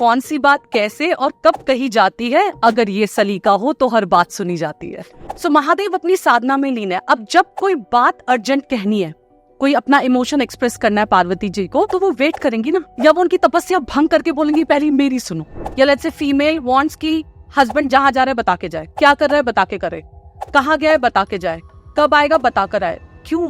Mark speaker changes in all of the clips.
Speaker 1: कौन सी बात कैसे और कब कही जाती है, अगर ये सलीका हो तो हर बात सुनी जाती है। सो महादेव अपनी साधना में लीन है। अब जब कोई बात अर्जेंट कहनी है, कोई अपना इमोशन एक्सप्रेस करना है पार्वती जी को, तो वो वेट करेंगी ना, या वो उनकी तपस्या भंग करके बोलेंगी पहले मेरी सुनो। या लेट्स से फीमेल वांट्स की हस्बैंड जहां जा रहा है बता के जाए, क्या कर रहा है बता के करे, कहाँ गया है बता के जाए, कब आएगा बता कर आए। क्यों?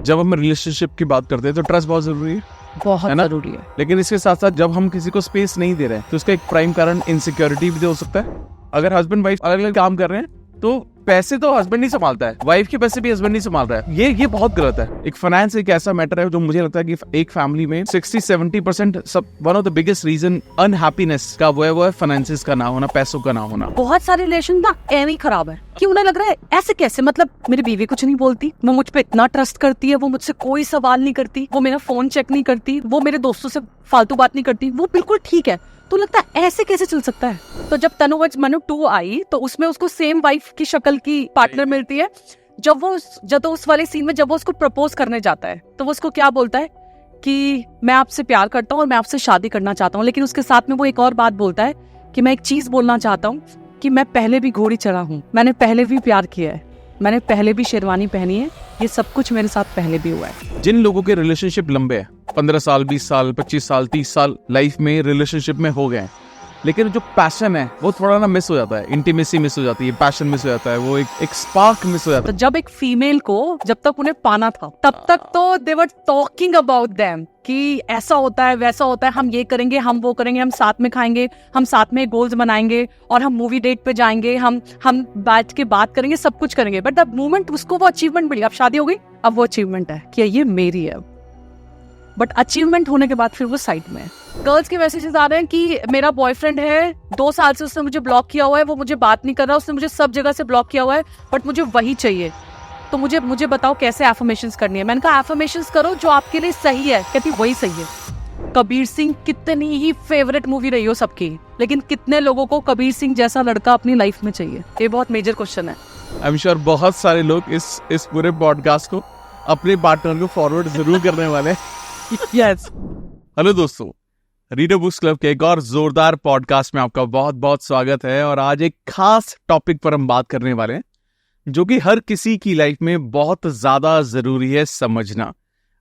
Speaker 2: जब हम रिलेशनशिप की बात करते हैं तो ट्रस्ट बहुत जरूरी है,
Speaker 1: बहुत जरूरी है।
Speaker 2: लेकिन इसके साथ साथ जब हम किसी को स्पेस नहीं दे रहे हैं तो इसका एक प्राइम कारण इनसिक्योरिटी भी हो सकता है। अगर हस्बैंड वाइफ अलग अलग काम कर रहे हैं तो पैसे तो हस्बैंड नहीं संभालता है, वाइफ के पैसे भी हस्बैंड नहीं संभाल रहा है। ये बहुत गलत है। एक फाइनेंस एक ऐसा मैटर है जो मुझे लगता है कि एक फैमिली में 60-70% सब one of the biggest reason unhappiness का वो है फाइनेंसेस का ना होना, पैसों का ना होना।
Speaker 1: बहुत सारे रिलेशन ना ऐसे ही खराब है कि उन्हें लग रहा है ऐसे कैसे, मतलब मेरी बीवी कुछ नहीं बोलती, वो मुझ पे इतना ट्रस्ट करती है, वो मुझसे कोई सवाल नहीं करती, वो मेरा फोन चेक नहीं करती, वो मेरे दोस्तों से फालतू बात नहीं करती, वो बिल्कुल ठीक है। तो लगता है ऐसे कैसे चल सकता है। तो जब तनुवज मनु 2 आई तो उसमें उसको सेम वाइफ की शक्ल की पार्टनर मिलती है। जब उस वाले सीन में जब वो उसको प्रपोज करने जाता है तो वो उसको क्या बोलता है कि मैं आपसे प्यार करता हूँ और मैं आपसे शादी करना चाहता हूँ, लेकिन उसके साथ में वो एक और बात बोलता है कि मैं एक चीज बोलना चाहता हूँ कि मैं पहले भी घोड़ी चढ़ा हूँ, मैंने पहले भी प्यार किया है, मैंने पहले भी शेरवानी पहनी है, ये सब कुछ मेरे साथ पहले भी हुआ है।
Speaker 2: जिन लोगों के रिलेशनशिप लंबे हैं, 15 साल 20 साल 25 साल 30 साल लाइफ में रिलेशनशिप में हो गए हैं, लेकिन जो पैशन है वो थोड़ा ना मिस हो जाता है, इंटीमेसी मिस हो जाती है, पैशन मिस हो जाता है, वो एक स्पार्क मिस हो जाता है।
Speaker 1: तो जब एक फीमेल को जब तक उन्हें पाना था तब तक तो दे वर टॉकिंग अबाउट देम कि ऐसा होता है वैसा होता है, हम ये करेंगे, हम वो करेंगे, हम साथ में खाएंगे, हम साथ में गोल्स बनाएंगे और हम मूवी डेट पे जाएंगे, हम बैठ के बात करेंगे, सब कुछ करेंगे। बट द मोमेंट उसको वो अचीवमेंट मिली, अब शादी हो गई, अब वो अचीवमेंट है कि ये मेरी है, बट अचीवमेंट होने के बाद फिर वो साइड में है। गर्ल्स के मैसेजेस आ रहे हैं कि मेरा बॉयफ्रेंड है, 2 साल से उसने मुझे ब्लॉक किया हुआ है, वो मुझे बात नहीं कर रहा, उसने मुझे सब जगह से ब्लॉक किया हुआ है, बट मुझे वही चाहिए, तो मुझे बताओ कैसे एफर्मेशंस करनी है। मैंने कहा एफर्मेशंस करो जो आपके लिए सही है। कहती वही सही है। कबीर सिंह कितनी ही फेवरेट मूवी रही हो सबकी, लेकिन कितने लोगों को कबीर सिंह जैसा लड़का अपनी लाइफ में चाहिए? ये बहुत मेजर क्वेश्चन है।
Speaker 2: आई एम श्योर बहुत सारे लोग इस पूरे पॉडकास्ट को अपने पार्टनर को फॉरवर्ड जरूर करने वाले हैं।
Speaker 1: यस।
Speaker 2: हेलो दोस्तों, रीडर बुक्स क्लब के एक और जोरदार पॉडकास्ट में आपका बहुत बहुत स्वागत है। और आज एक खास टॉपिक पर हम बात करने वाले हैं जो कि हर किसी की लाइफ में बहुत ज्यादा जरूरी है समझना।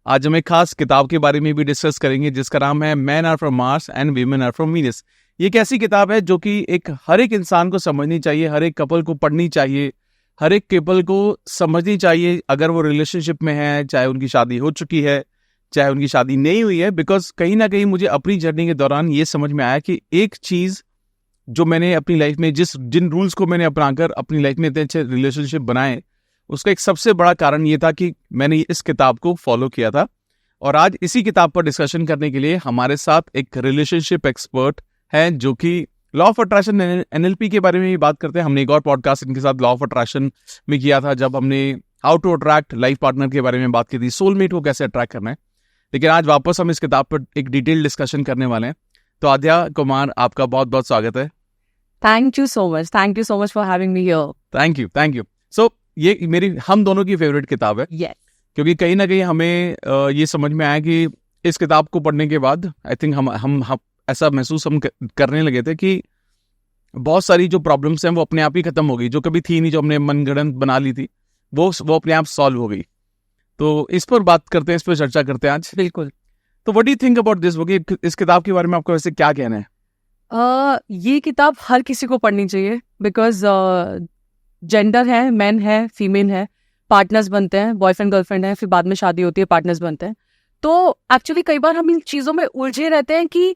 Speaker 2: आज हम एक खास किताब के बारे में भी डिस्कस करेंगे जिसका नाम है man are from Mars and women are from Venus. ये एक ऐसी किताब है जो कि हर एक इंसान को समझनी चाहिए, हर एक कपल को पढ़नी चाहिए, हर एक कपल को समझनी चाहिए अगर वो रिलेशनशिप में है, चाहे उनकी शादी हो चुकी है चाहे उनकी शादी नहीं हुई है। बिकॉज कहीं ना कहीं मुझे अपनी जर्नी के दौरान ये समझ में आया कि एक चीज जो मैंने अपनी लाइफ में जिन रूल्स को मैंने अपनाकर अपनी लाइफ में इतने अच्छे रिलेशनशिप बनाए, उसका एक सबसे बड़ा कारण ये था कि मैंने इस किताब को फॉलो किया था। और आज इसी किताब पर डिस्कशन करने के लिए हमारे साथ एक रिलेशनशिप एक्सपर्ट है जो कि लॉ ऑफ अट्रैक्शन एनएलपी के बारे में भी बात करते हैं। हमने एक और पॉडकास्ट इनके साथ लॉ ऑफ अट्रैक्शन में किया था जब हमने how to attract life partner के बारे में बात की थी, सोलमेट को कैसे अट्रैक्ट करना है। लेकिन आज वापस हम इस किताब पर एक डिटेल डिस्कशन करने वाले हैं। तो आद्या कुमार, आपका बहुत बहुत स्वागत है।
Speaker 1: Thank you so much for having me here.
Speaker 2: Thank you. So ये हम दोनों की फेवरेट किताब है।
Speaker 1: yes.
Speaker 2: क्योंकि कहीं ना कहीं हमें ये समझ में आया कि इस किताब को पढ़ने के बाद आई थिंक हम ऐसा महसूस हम करने लगे थे कि बहुत सारी जो प्रॉब्लम्स हैं वो अपने आप ही खत्म हो गई, जो कभी थी नहीं, जो हमने मनगढ़ंत बना ली थी, वो अपने आप सॉल्व हो गई। तो इस पर बात करते हैं, इस पर चर्चा करते हैं आज।
Speaker 1: बिल्कुल।
Speaker 2: तो what do you think about this book? इस किताब के बारे में आपका वैसे क्या कहना है?
Speaker 1: ये किताब हर किसी को पढ़नी चाहिए बिकॉज जेंडर है, मैन है, फीमेल है, पार्टनर्स बनते हैं, बॉयफ्रेंड गर्लफ्रेंड है, फिर बाद में शादी होती है, पार्टनर्स बनते हैं। तो एक्चुअली कई बार हम इन चीजों में उलझे रहते हैं कि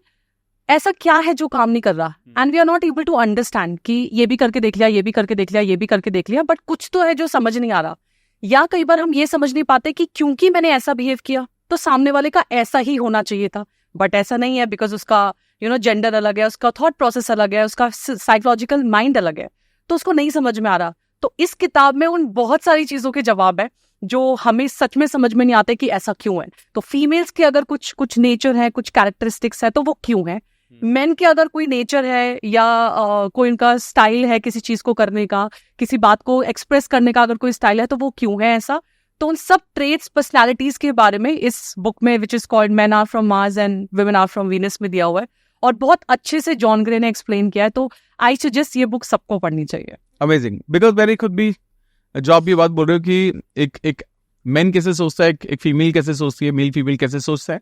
Speaker 1: ऐसा क्या है जो काम नहीं कर रहा, and we are not able to understand कि ये भी करके देख लिया, ये भी करके देख लिया, ये भी करके देख लिया, बट कुछ तो है जो समझ नहीं आ रहा। या कई बार हम ये समझ नहीं पाते कि क्योंकि मैंने ऐसा बिहेव किया तो सामने वाले का ऐसा ही होना चाहिए था, बट ऐसा नहीं है बिकॉज उसका जेंडर अलग है, उसका थॉट प्रोसेस अलग है, उसका साइकोलॉजिकल माइंड अलग है, तो उसको नहीं समझ में आ रहा। तो इस किताब में उन बहुत सारी चीजों के जवाब है जो हमें सच में समझ में नहीं आते कि ऐसा क्यों है। तो फीमेल्स के अगर कुछ नेचर है, कुछ कैरेक्टरिस्टिक्स है, तो वो क्यों है। मेन के अगर कोई नेचर है या कोई उनका स्टाइल है किसी चीज को करने का, किसी बात को एक्सप्रेस करने का अगर कोई स्टाइल है, तो वो क्यों है ऐसा। तो उन सब ट्रेट्स, पर्सनैलिटीज के बारे में इस बुक में which is called man are from Mars and women are from Venus में दिया हुआ है। और बहुत अच्छे से जॉन ग्रे ने एक्सप्लेन किया है। तो आई सजेस्ट ये बुक सबको पढ़नी चाहिए।
Speaker 2: अमेजिंग, बिकॉज मेरी खुद भी जो आप ये बात बोल रहे हो कि एक मैन कैसे सोचता है, एक फीमेल कैसे सोचती है, मेल फीमेल कैसे सोचता है,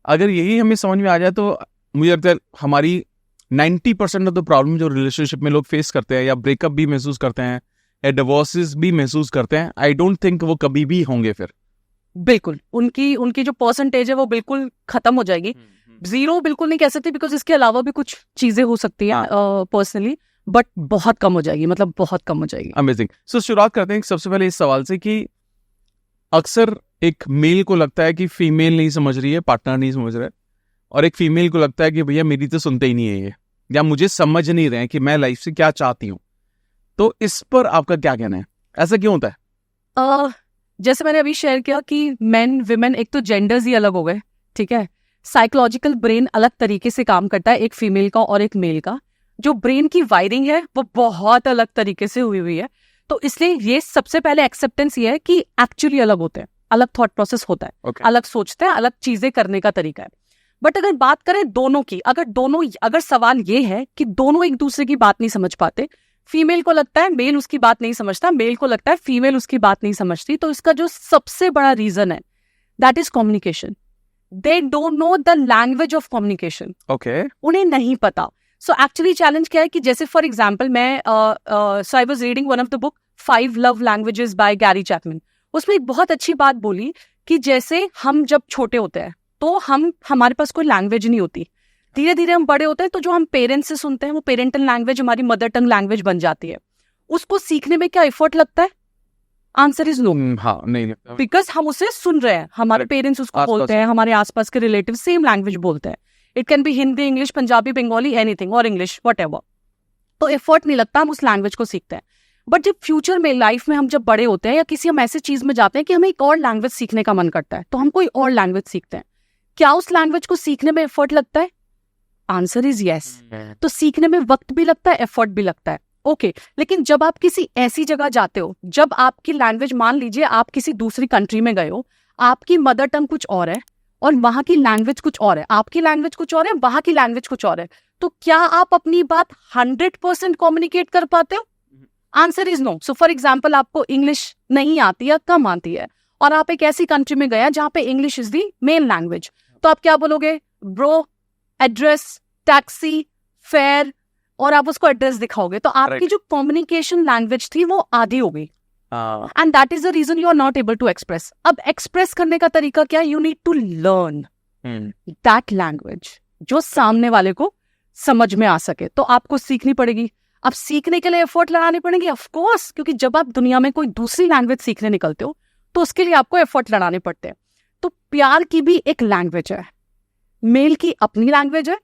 Speaker 2: अगर यही हमें समझ में आ जाए तो मुझे लगता है हमारी 90% ऑफ द प्रॉब्लम जो रिलेशनशिप में लोग फेस करते हैं, या ब्रेकअप भी महसूस करते हैं, या डिवोर्सेस भी महसूस करते हैं, आई डोंट थिंक वो कभी भी होंगे फिर।
Speaker 1: बिल्कुल, उनकी जो परसेंटेज है वो बिल्कुल खत्म हो जाएगी। जीरो बिल्कुल नहीं कह सकते, बिकॉज इसके अलावा भी कुछ चीजें हो सकती है पर्सनली, बट बहुत कम हो जाएगी, मतलब बहुत कम हो जाएगी।
Speaker 2: अमेजिंग। सो शुरुआत करते हैं सबसे पहले इस सवाल से कि अक्सर एक मेल को लगता है कि फीमेल नहीं समझ रही है, पार्टनर नहीं समझ रहा है, और एक फीमेल को लगता है कि भैया मेरी तो सुनते ही नहीं है ये, या मुझे समझ नहीं रहे हैं कि मैं लाइफ से क्या चाहती हूँ। तो इस पर आपका क्या कहना है, ऐसा क्यों होता है?
Speaker 1: जैसे मैंने अभी शेयर किया कि मेन विमेन, एक तो जेंडर्स ही अलग हो गए, ठीक है। साइकोलॉजिकल ब्रेन अलग तरीके से काम करता है, एक फीमेल का और एक मेल का। जो ब्रेन की वायरिंग है वो बहुत अलग तरीके से हुई है। तो इसलिए ये सबसे पहले एक्सेप्टेंस ये है कि एक्चुअली अलग होते हैं, अलग थॉट प्रोसेस होता है, अलग सोचते हैं, अलग चीजें करने का तरीका है। बट अगर बात करें दोनों की, अगर सवाल ये है कि दोनों एक दूसरे की बात नहीं समझ पाते, फीमेल को लगता है मेल उसकी बात नहीं समझता, मेल को लगता है फीमेल उसकी बात नहीं समझती, तो इसका जो सबसे बड़ा रीजन है that is communication. They don't know the language of communication. उन्हें नहीं पता। सो एक्चुअली चैलेंज क्या है कि जैसे फॉर एग्जाम्पल मैं so I was reading one of the book 5 love languages by Gary Chapman. उसमें एक बहुत अच्छी बात बोली कि जैसे हम जब छोटे होते हैं तो हमारे पास कोई लैंग्वेज नहीं होती, धीरे धीरे हम बड़े होते हैं तो जो हम पेरेंट्स से सुनते हैं वो पेरेंटल लैंग्वेज हमारी मदर टंग लैंग्वेज बन जाती है। उसको सीखने में क्या एफर्ट लगता है? Answer is no.
Speaker 2: हाँ, नहीं,
Speaker 1: बिकॉज हम उसे सुन रहे हैं, हमारे पेरेंट्स उसको बोलते हैं, हमारे आसपास के रिलेटिव सेम लैंग्वेज बोलते हैं। It can be Hindi, English, Punjabi, Bengali, anything, और इंग्लिश, व्हाटएवर। तो एफर्ट नहीं लगता, हम उस लैंग्वेज को सीखते हैं। बट जब फ्यूचर में लाइफ में हम जब बड़े होते हैं या किसी हम ऐसे चीज में जाते हैं कि हमें एक और लैंग्वेज सीखने का मन करता है, तो हम कोई और लैंग्वेज सीखते हैं। क्या उस लैंग्वेज को सीखने में एफर्ट लगता है? Answer is yes. तो सीखने में वक्त भी लगता है, एफर्ट भी लगता है। ओके, लेकिन जब आप किसी ऐसी जगह जाते हो, जब आपकी लैंग्वेज, मान लीजिए आप किसी दूसरी कंट्री में गए हो, आपकी मदर टंग कुछ और है और वहां की लैंग्वेज कुछ और है, आपकी लैंग्वेज कुछ और है, वहां की लैंग्वेज कुछ और है, तो क्या आप अपनी बात 100% कम्युनिकेट कर पाते हो? Answer is no. So for example, आपको इंग्लिश नहीं आती है, कम आती है, और आप एक ऐसी कंट्री में गए जहां पे English is the main language, तो आप क्या बोलोगे? ब्रो, एड्रेस, टैक्सी, फेयर, और आप उसको एड्रेस दिखाओगे, तो आपकी जो कम्युनिकेशन लैंग्वेज थी वो आधी हो गई। And that is the reason you are not able to express. अब एक्सप्रेस करने का तरीका क्या है? You need to learn that language जो सामने वाले को समझ में आ सके, तो आपको सीखनी पड़ेगी। अब सीखने के लिए एफर्ट लगानी पड़ेगी, ऑफ कोर्स, क्योंकि जब आप दुनिया में कोई दूसरी लैंग्वेज सीखने निकलते हो तो उसके लिए आपको एफर्ट लगाने पड़ते हैं। तो प्यार की भी एक लैंग्वेज है, मेल की अपनी लैंग्वेज है,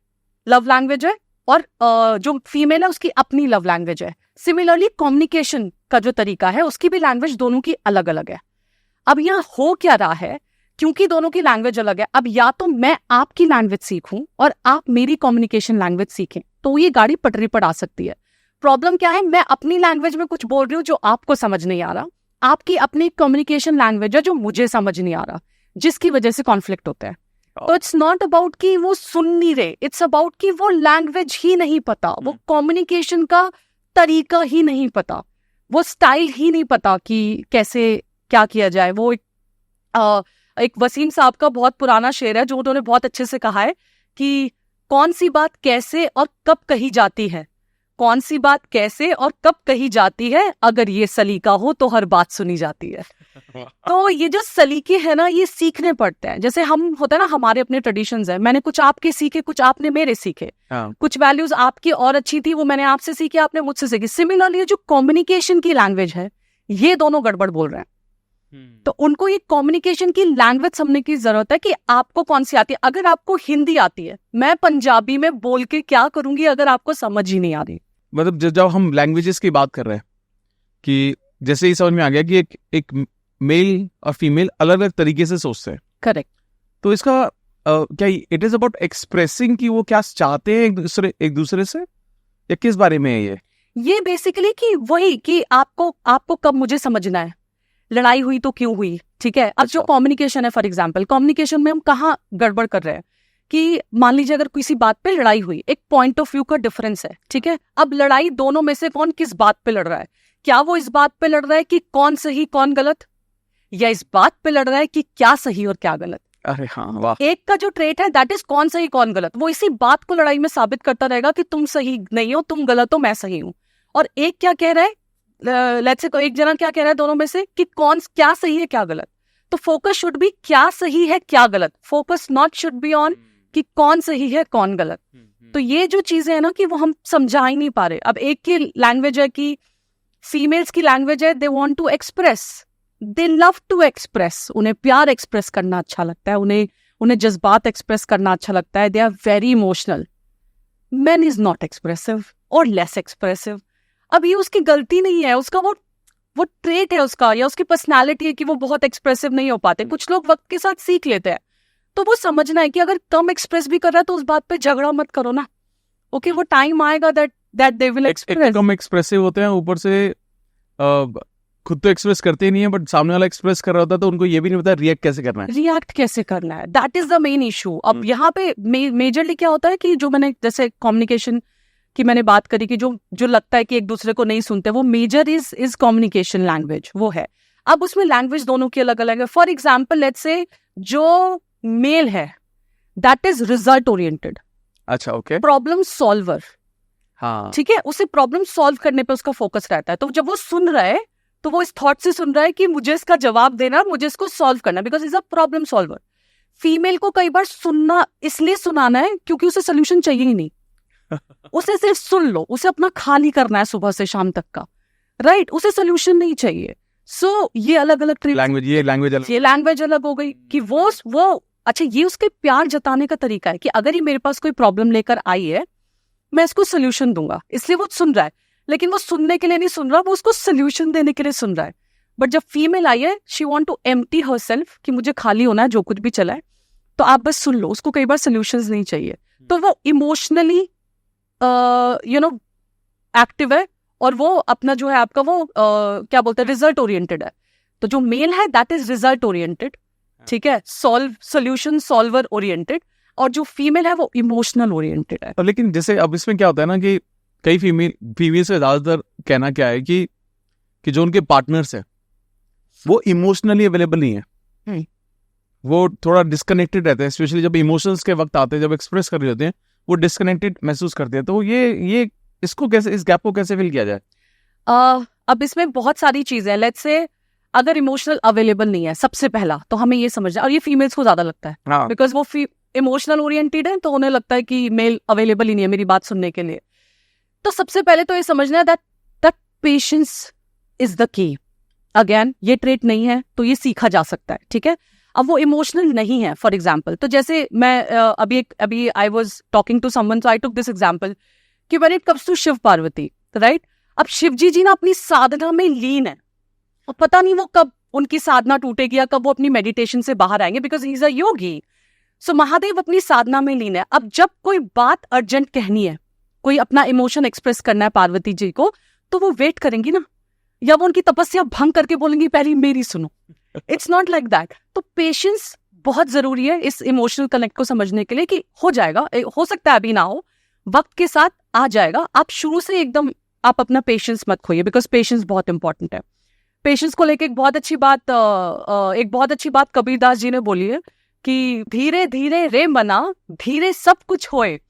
Speaker 1: लव लैंग्वेज है, और जो फीमेल है उसकी अपनी लव लैंग्वेज है। सिमिलरली कम्युनिकेशन का जो तरीका है उसकी भी लैंग्वेज दोनों की अलग अलग है। अब यहाँ हो क्या रहा है, क्योंकि दोनों की लैंग्वेज अलग है, अब या तो मैं आपकी लैंग्वेज सीखूं और आप मेरी कम्युनिकेशन लैंग्वेज सीखें, तो ये गाड़ी पटरी पर आ सकती है। प्रॉब्लम क्या है? मैं अपनी लैंग्वेज में कुछ बोल रही हूँ जो आपको समझ नहीं आ रहा, आपकी अपनी कम्युनिकेशन लैंग्वेज है जो मुझे समझ नहीं आ रहा, जिसकी वजह से कॉन्फ्लिक्ट होता है। तो इट्स नॉट अबाउट कि वो सुन नहीं रहे, इट्स अबाउट कि वो लैंग्वेज ही नहीं पता, वो कम्युनिकेशन का तरीका ही नहीं पता, वो स्टाइल ही नहीं पता कि कैसे क्या किया जाए। वो एक वसीम साहब का बहुत पुराना शेर है जो उन्होंने बहुत अच्छे से कहा है कि कौन सी बात कैसे और कब कही जाती है, कौन सी बात कैसे और कब कही जाती है, अगर ये सलीका हो तो हर बात सुनी जाती है। तो ये जो सलीके हैं ना, ये सीखने पड़ते हैं। जैसे हम होता है ना, हमारे अपने ट्रेडिशंस है, मैंने कुछ आपके सीखे, कुछ आपने मेरे सीखे, कुछ वैल्यूज आपकी और अच्छी थी वो मैंने आपसे सीखी, आपने मुझसे सीखी। सिमिलरली जो कम्युनिकेशन की लैंग्वेज है, ये दोनों गड़बड़ बोल रहे हैं, तो उनको ये कम्युनिकेशन की लैंग्वेज समझने की जरूरत है कि आपको कौन सी आती है। अगर आपको हिंदी आती है, मैं पंजाबी में बोल के क्या करूंगी अगर आपको समझ ही नहीं आ रही?
Speaker 2: मतलब जब हम लैंग्वेजेस की बात कर रहे हैं कि जैसे ही समझ में आ गया कि एक मेल और फीमेल अलग अलग तरीके से सोचते हैं।
Speaker 1: करेक्ट।
Speaker 2: तो इसका क्या इट इज अबाउट एक्सप्रेसिंग कि वो क्या चाहते हैं एक दूसरे से, या किस बारे में है ये
Speaker 1: बेसिकली कि वही कि आपको कब मुझे समझना है, लड़ाई हुई तो क्यों हुई, ठीक है। अब जो कम्युनिकेशन है, फॉर एग्जाम्पल कम्युनिकेशन में हम कहाँ गड़बड़ कर रहे हैं कि मान लीजिए अगर किसी बात पे लड़ाई हुई, एक पॉइंट ऑफ व्यू का डिफरेंस है, ठीक है। अब लड़ाई दोनों में से कौन किस बात पे लड़ रहा है? क्या वो इस बात पे लड़ रहा है कि कौन सही कौन गलत, या इस बात पे लड़ रहा है कि क्या सही और क्या गलत?
Speaker 2: अरे हाँ, वाह।
Speaker 1: एक का जो ट्रेट है दैट इज कौन सही कौन गलत, वो इसी बात को लड़ाई में साबित करता रहेगा कि तुम सही नहीं हो, तुम गलत हो, मैं सही हूं। और एक क्या कह रहा है, लेट्स से एक जना क्या कह रहा है दोनों में से कि कौन क्या सही है क्या गलत। तो फोकस शुड बी क्या सही है क्या गलत, focus not should be on कि कौन सही है कौन गलत। तो ये जो चीजें है ना कि वो हम समझा ही नहीं पा रहे। अब एक की लैंग्वेज है कि फीमेल्स की लैंग्वेज है, they want to express, they love to express, उन्हें प्यार एक्सप्रेस करना अच्छा लगता है, उन्हें जज्बात एक्सप्रेस करना अच्छा लगता है, they are very emotional. Man is not expressive और लेस एक्सप्रेसिव। अब ये उसकी गलती नहीं है, उसका वो ट्रेट है उसका, या उसकी पर्सनालिटी है कि वो बहुत एक्सप्रेसिव नहीं हो पाते। कुछ लोग वक्त के साथ सीख लेते हैं। तो वो समझना है कि अगर कम एक्सप्रेस भी कर रहा है तो उस बात पे झगड़ा मत करो ना। ओके, वो टाइम आएगा that they will express.
Speaker 2: Come expressive होते हैं, ऊपर से खुद तो एक्सप्रेस करते ही नहीं है, बट सामने वाला एक्सप्रेस कर रहा होता है तो उनको ये भी नहीं पता रिएक्ट कैसे करना है। That is the main issue. अब यहाँ पे मेजरली क्या होता है कि जो मैंने जैसे कम्युनिकेशन की मैंने बात करी कि जो लगता है कि एक दूसरे को नहीं सुनते, वो मेजर इज कम्युनिकेशन लैंग्वेज, वो है। अब उसमें लैंग्वेज दोनों की अलग अलग है। फॉर एग्जाम्पल लेट्स से जो मेल है दैट इज रिजल्ट ओरिएंटेड, अच्छा, ओके,
Speaker 1: प्रॉब्लम सॉल्वर,
Speaker 2: हाँ,
Speaker 1: ठीक है, उसे प्रॉब्लम सॉल्व करने पे उसका फोकस रहता है। तो जब वो सुन रहा है तो वो इस थॉट से सुन रहा है कि मुझे इसका जवाब देना, मुझे इसको सॉल्व करना, because is a problem solver. Female को कई बार सुनना इसलिए सुनाना है क्योंकि उसे सोल्यूशन चाहिए ही नहीं, उसे सिर्फ सुन लो, उसे अपना खाली करना है सुबह से शाम तक का, राइट, उसे सोल्यूशन नहीं चाहिए। सो ये अलग अलग लैंग्वेज अलग हो गई कि वो अच्छा, ये उसके प्यार जताने का तरीका है कि अगर ये मेरे पास कोई प्रॉब्लम लेकर आई है, मैं इसको सोल्यूशन दूंगा, इसलिए वो सुन रहा है। लेकिन वो सुनने के लिए नहीं सुन रहा, वो उसको सोल्यूशन देने के लिए सुन रहा है। बट जब फीमेल आई है, she want to empty herself कि मुझे खाली होना है, जो कुछ भी चला है, तो आप बस सुन लो, उसको कई बार सोल्यूशंस नहीं चाहिए। तो वो इमोशनली एक्टिव है, और वो अपना जो है आपका वो क्या बोलते हैं, रिजल्ट ओरिएंटेड है। तो जो मेल है दैट इज रिजल्ट ओरिएंटेड, ठीक है, सोल्यूशन सॉल्वर ओरिएंटेड, और जो फीमेल है वो इमोशनल ओरिएंटेड है।
Speaker 2: लेकिन जैसे अब इसमें क्या होता है ना कि कई फीमेल से ज्यादातर कहना क्या है कि जो उनके पार्टनर्स है वो इमोशनली अवेलेबल नहीं है, वो थोड़ा डिस्कनेक्टेड रहते हैं, स्पेशली जब इमोशंस के वक्त आते हैं, जब एक्सप्रेस कर रहे होते हैं, वो डिस्कनेक्टेड महसूस करते हैं। तो ये इसको कैसे, इस गैप को कैसे फिल किया जाए?
Speaker 1: अब इसमें बहुत सारी चीजें हैं। लेट्स से अगर इमोशनल अवेलेबल नहीं है, सबसे पहला तो हमें ये समझना, और ये फीमेल्स को ज्यादा लगता है बिकॉज वो इमोशनल ओरिएंटेड है, तो उन्हें लगता है कि मेल अवेलेबल ही नहीं है मेरी बात सुनने के लिए। तो सबसे पहले तो ये समझना है that patience is the key. Again, ये ट्रेट नहीं है तो ये सीखा जा सकता है, ठीक है। अब वो इमोशनल नहीं है, फॉर एग्जाम्पल, तो जैसे मैं अभी I was talking to someone, so I took this example कि when it comes to Shiv Parvati, right, अब शिव जी ना अपनी साधना में लीन है, और पता नहीं वो कब उनकी साधना टूटेगी या कब वो अपनी मेडिटेशन से बाहर आएंगे, बिकॉज ही इज अ योगी। सो महादेव अपनी साधना में लीन है। अब जब कोई बात अर्जेंट कहनी है, कोई अपना इमोशन एक्सप्रेस करना है पार्वती जी को, तो वो वेट करेंगी ना, या वो उनकी तपस्या भंग करके बोलेंगी पहले मेरी सुनो। It's not like that. तो पेशेंस बहुत जरूरी है इस इमोशनल कनेक्ट को समझने के लिए कि हो जाएगा, हो सकता है अभी ना हो, वक्त के साथ आ जाएगा। आप शुरू से एकदम आप अपना पेशेंस मत खोइए, बिकॉज पेशेंस बहुत इंपॉर्टेंट है। पेशेंस को लेके एक बहुत अच्छी बात कबीरदास जी ने बोली है कि धीरे धीरे रे मना, धीरे सब कुछ होए,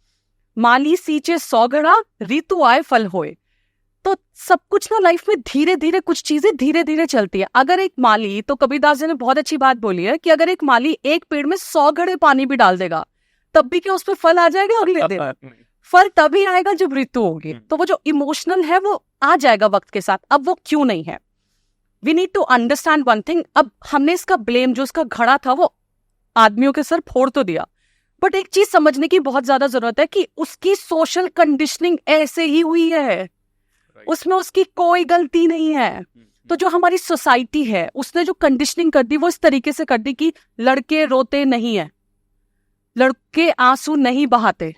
Speaker 1: माली सींचे 100 घड़ा, ऋतु आए फल होए। तो सब कुछ ना लाइफ में धीरे धीरे, कुछ चीजें धीरे धीरे चलती है। अगर एक माली, तो कबीरदास जी ने बहुत अच्छी बात बोली है कि अगर एक माली एक पेड़ में 100 घड़े पानी भी डाल देगा, तब भी क्या उस पर फल आ जाएगा अगले दिन? फल तभी आएगा जब ऋतु होगी। तो वो जो इमोशनल है वो आ जाएगा वक्त के साथ। अब वो क्यों नहीं है, we need to understand one thing. अब हमने इसका ब्लेम, जो उसका घड़ा था, वो आदमियों के सर फोड़ तो दिया, बट एक चीज समझने की बहुत ज्यादा जरूरत है कि उसकी सोशल कंडीशनिंग ऐसे ही हुई है, उसमें उसकी कोई गलती नहीं है। तो जो हमारी सोसाइटी है उसने जो कंडीशनिंग कर दी वो इस तरीके से कर दी कि लड़के रोते नहीं है, लड़के आंसू नहीं बहाते,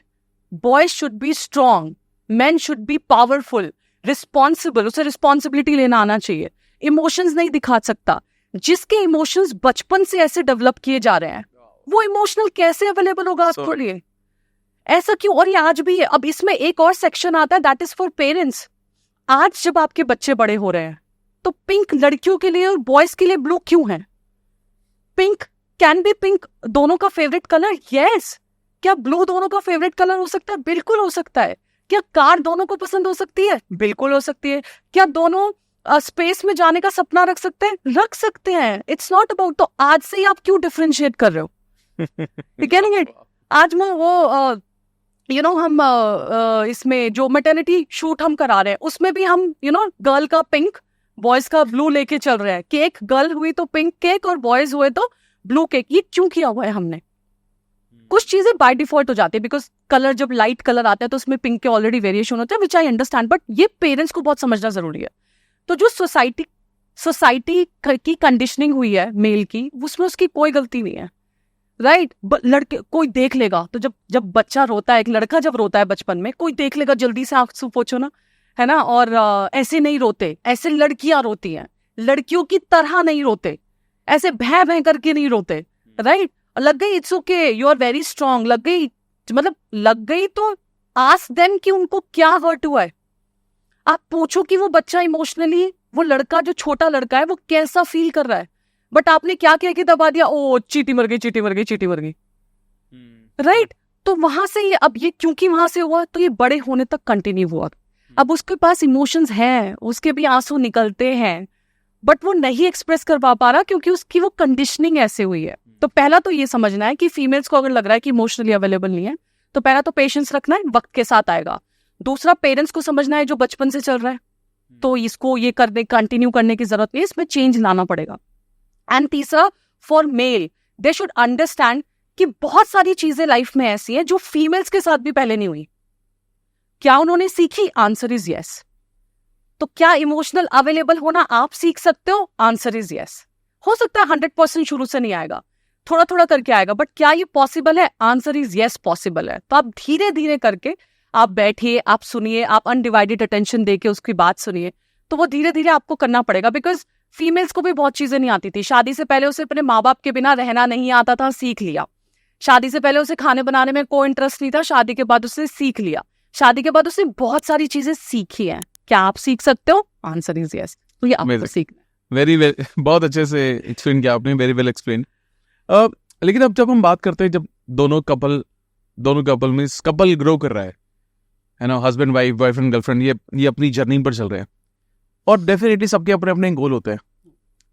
Speaker 1: boys should be strong, main should be powerful, responsible, उसे रिस्पॉन्सिबिलिटी लेना आना चाहिए, इमोशंस नहीं दिखा सकता। जिसके इमोशंस बचपन से ऐसे डेवलप किए जा रहे हैं वो इमोशनल कैसे अवेलेबल होगा आपके लिए? ऐसा क्यों? और ये आज भी है। अब इसमें एक और सेक्शन आता है, दैट इज फॉर पेरेंट्स। आज जब आपके बच्चे बड़े हो रहे हैं तो पिंक लड़कियों के लिए और बॉयज के लिए ब्लू क्यों है? पिंक कैन बी पिंक दोनों का फेवरेट कलर, यस। क्या ब्लू दोनों का फेवरेट कलर हो सकता है? बिल्कुल हो सकता है। क्या कार दोनों को पसंद हो सकती है? बिल्कुल हो सकती है। क्या दोनों स्पेस में जाने का सपना रख सकते हैं? रख सकते हैं। इट्स नॉट अबाउट, तो आज से ही आप क्यों डिफरेंशिएट कर रहे हो? Getting it? आज मैं वो हम इसमें जो मैटरनिटी शूट हम करा रहे हैं उसमें भी हम गर्ल का पिंक बॉयज का ब्लू लेके चल रहे हैं। केक गर्ल हुई तो पिंक केक और बॉयज हुए तो ब्लू केक। ये क्यों किया हुआ है हमने? कुछ चीजें बाय डिफॉल्ट हो जाती है, बिकॉज कलर जब लाइट कलर आता है तो उसमें पिंक के ऑलरेडी वेरिएशन होते हैं, विच आई अंडरस्टैंड, बट ये पेरेंट्स को बहुत समझना जरूरी है। तो जो सोसाइटी की कंडीशनिंग हुई है मेल की, उसमें उसकी कोई गलती नहीं है, राइट? लड़के कोई देख लेगा तो जब बच्चा रोता है, एक लड़का जब रोता है बचपन में, कोई देख लेगा, जल्दी से आंसू पोंछो ना, है ना? और ऐसे नहीं रोते, ऐसे लड़कियां रोती हैं, लड़कियों की तरह नहीं रोते, ऐसे भय भय करके नहीं रोते, राइट? लग गई, it's okay, you are very strong. लग गई मतलब लग गई तो आस्क देम कि उनको क्या हर्ट हुआ है। आप पूछो कि वो बच्चा इमोशनली, वो लड़का जो छोटा लड़का है वो कैसा फील कर रहा है। बट आपने क्या किया कि दबा दिया, ओ चीटी मर गई, चीटी मर गई, चीटी मर गई, राइट? तो वहां से ये, अब ये क्योंकि वहां से हुआ तो ये बड़े होने तक कंटिन्यू हुआ। अब उसके पास इमोशंस हैं, उसके भी आंसू निकलते हैं, बट वो नहीं एक्सप्रेस कर पा रहा क्योंकि उसकी वो कंडीशनिंग ऐसे हुई है। तो पहला तो ये समझना है कि फीमेल्स को अगर लग रहा है कि इमोशनली अवेलेबल नहीं है, तो पहला तो पेशेंस रखना है, वक्त के साथ आएगा। दूसरा, पेरेंट्स को समझना है जो बचपन से चल रहा है, तो इसको ये कंटिन्यू करने की जरूरत नहीं है, इसमें चेंज लाना पड़ेगा। एंड तीसरा, for male, they should understand कि बहुत सारी चीजें लाइफ में ऐसी हैं जो फीमेल्स के साथ भी पहले नहीं हुई। क्या उन्होंने सीखी? Answer is yes. तो क्या इमोशनल अवेलेबल होना आप सीख सकते हो? Answer is yes. हो सकता है 100% शुरू से नहीं आएगा, थोड़ा थोड़ा करके आएगा, बट क्या ये पॉसिबल है? आंसर इज यस, पॉसिबल है। तो आप धीरे धीरे करके आप बैठिए, आप सुनिए, आप अनडिवाइडेड अटेंशन देके उसकी बात सुनिए, तो वो धीरे धीरे आपको करना पड़ेगा। बिकॉज फीमेल्स को भी बहुत चीजें नहीं आती थी। शादी से पहले उसे अपने माँ बाप के बिना रहना नहीं आता था, सीख लिया। शादी से पहले उसे खाने बनाने में कोई इंटरेस्ट नहीं था, शादी के बाद उसने सीख लिया। शादी के बाद उसने बहुत सारी चीजें सीखी हैं। क्या आप सीख सकते हो? Answer is yes. तो ये आपको सीखना है।
Speaker 2: वेरी वेल, बहुत अच्छे से एक्सप्लेन किया आपने, वेरी वेल एक्सप्लेन। लेकिन अब जब हम बात करते हैं, जब दोनों कपल में कपल ग्रो कर रहा है ना, हस्बैंड वाइफ, बॉयफ्रेंड गर्लफ्रेंड, ये अपनी जर्नी पर चल रहे हैं, और डेफिनेटली सबके अपने अपने गोल होते हैं।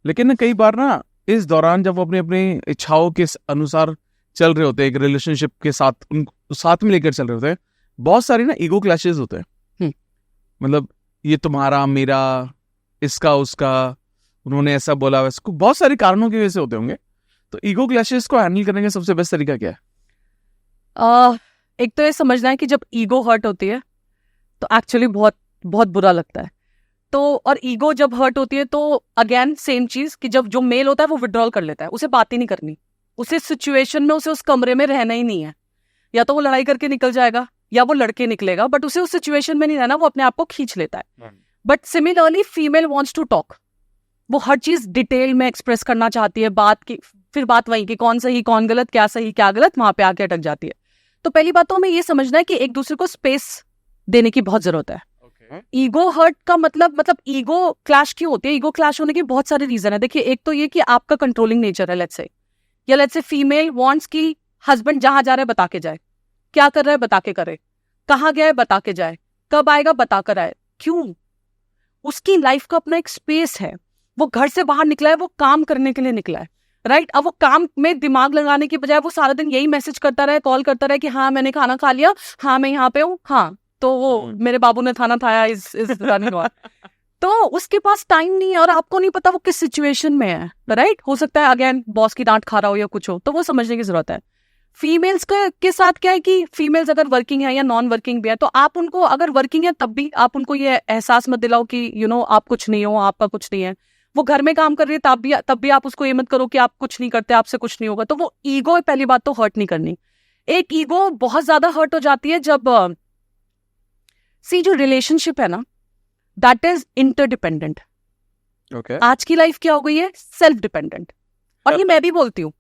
Speaker 2: लेकिन ना कई बार ना इस दौरान जब वो अपनी अपनी इच्छाओं के अनुसार चल रहे होते हैं, एक रिलेशनशिप के साथ उनको साथ में लेकर चल रहे होते हैं, बहुत सारी ना ईगो क्लैशेस होते हैं। मतलब ये तुम्हारा, मेरा, इसका, उसका, उन्होंने ऐसा बोला, वैसे बहुत सारे कारणों की वजह से होते होंगे। तो ईगो क्लैशेस को हैंडल करने का सबसे बेस्ट तरीका क्या है?
Speaker 1: एक तो ये समझना है कि जब ईगो हर्ट होती है तो एक्चुअली बहुत बहुत बुरा लगता है। तो और ईगो जब हर्ट होती है तो अगेन सेम चीज कि जब जो मेल होता है वो विड्रॉल कर लेता है, उसे बात ही नहीं करनी, उसे सिचुएशन में, उसे उस कमरे में रहना ही नहीं है। या तो वो लड़ाई करके निकल जाएगा या वो लड़के निकलेगा, बट उसे उस सिचुएशन में नहीं रहना, वो अपने आप को खींच लेता है। But similarly female wants to talk, वो हर चीज डिटेल में एक्सप्रेस करना चाहती है, बात की, फिर बात वही कि कौन सही कौन गलत, क्या सही क्या गलत, वहां पे आके अटक जाती है। तो पहली बात तो हमें ये समझना है कि एक दूसरे को स्पेस देने की बहुत जरूरत है। ईगो हर्ट का मतलब ईगो क्लैश क्यों होती है? ईगो क्लैश होने के बहुत सारे रीजन है। देखिए, एक तो ये कि आपका कंट्रोलिंग नेचर है, लेट्स से फीमेल वांट्स कि हस्बैंड जहां जा रहा है बता के जाए, क्या कर रहा है बता के करे, कहाँ गया है बता के जाए, कब आएगा बता कर आए। क्यों? उसकी लाइफ का अपना एक स्पेस है, वो घर से बाहर निकला है, वो काम करने के लिए निकला है, राइट? अब वो काम में दिमाग लगाने की बजाय वो सारा दिन यही मैसेज करता रहे, कॉल करता रहे कि हाँ मैंने खाना खा लिया, हाँ मैं यहाँ पे हूँ, हाँ तो वो मेरे बाबू ने खाना खाया, इस रनिंग ऑन। तो उसके पास टाइम नहीं है और आपको नहीं पता वो किस सिचुएशन में है, राइट? हो सकता है अगेन बॉस की डांट खा रहा हो या कुछ हो, तो वो समझने की जरूरत है। फीमेल्स के साथ क्या है कि फीमेल्स अगर वर्किंग है या नॉन वर्किंग भी है, तो आप उनको, अगर वर्किंग है तब भी आप उनको ये एहसास मत दिलाओ कि आप कुछ नहीं हो, आपका कुछ नहीं है। वो घर में काम कर रही है तब भी आप उसको ये मत करो कि आप कुछ नहीं करते, आपसे कुछ नहीं होगा। तो वो ईगो, पहली बात तो हर्ट नहीं करनी। एक ईगो बहुत ज्यादा हर्ट हो जाती है जब जो रिलेशनशिप है ना, दैट इज इंटरडिपेंडेंट। आज की लाइफ क्या हो गई है? Self dependent. और ये मैं भी बोलती हूँ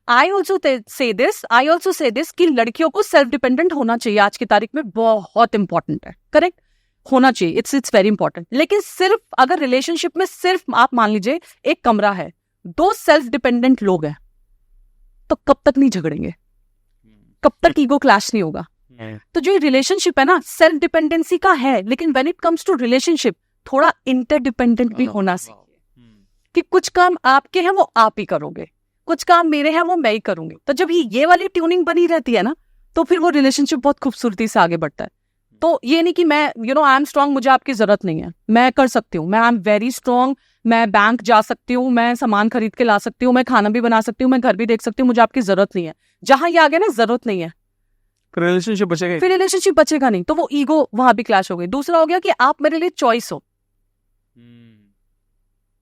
Speaker 1: आई ऑल्सो से दिस कि लड़कियों को सेल्फ डिपेंडेंट होना चाहिए आज की तारीख में, बहुत इंपॉर्टेंट है, करेक्ट, होना चाहिए, इट्स वेरी इंपॉर्टेंट। लेकिन सिर्फ अगर रिलेशनशिप में सिर्फ आप मान लीजिए एक कमरा है, 2 सेल्फ डिपेंडेंट लोग हैं, तो कब तक नहीं झगड़ेंगे, कब तक ईगो क्लैश नहीं होगा। तो जो रिलेशनशिप है ना, सेल्फ डिपेंडेंसी का है, लेकिन when it comes to relationship थोड़ा इंटरडिपेंडेंट भी होना सीखिए कि कुछ काम आपके हैं वो आप ही करोगे, कुछ काम मेरे हैं वो मैं ही करूंगी। तो जब ये वाली ट्यूनिंग बनी रहती है ना, तो फिर वो रिलेशनशिप बहुत खूबसूरती से आगे बढ़ता है। तो ये नहीं कि मैं आई एम स्ट्रांग, मुझे आपकी जरूरत नहीं है, मैं कर सकती हूँ, मैं आई एम वेरी स्ट्रांग, मैं बैंक जा सकती हूँ, मैं सामान खरीद के ला सकती हूँ, मैं खाना भी बना सकती हूँ, मैं घर भी देख सकती हूँ, मुझे आपकी जरूरत नहीं है। जहां ये आ गया ना जरूरत नहीं है,
Speaker 2: फिर रिलेशनशिप
Speaker 1: बचेगा नहीं, तो वो ईगो वहां भी क्लैश हो गई। दूसरा हो गया कि आप मेरे लिए चॉइस हो,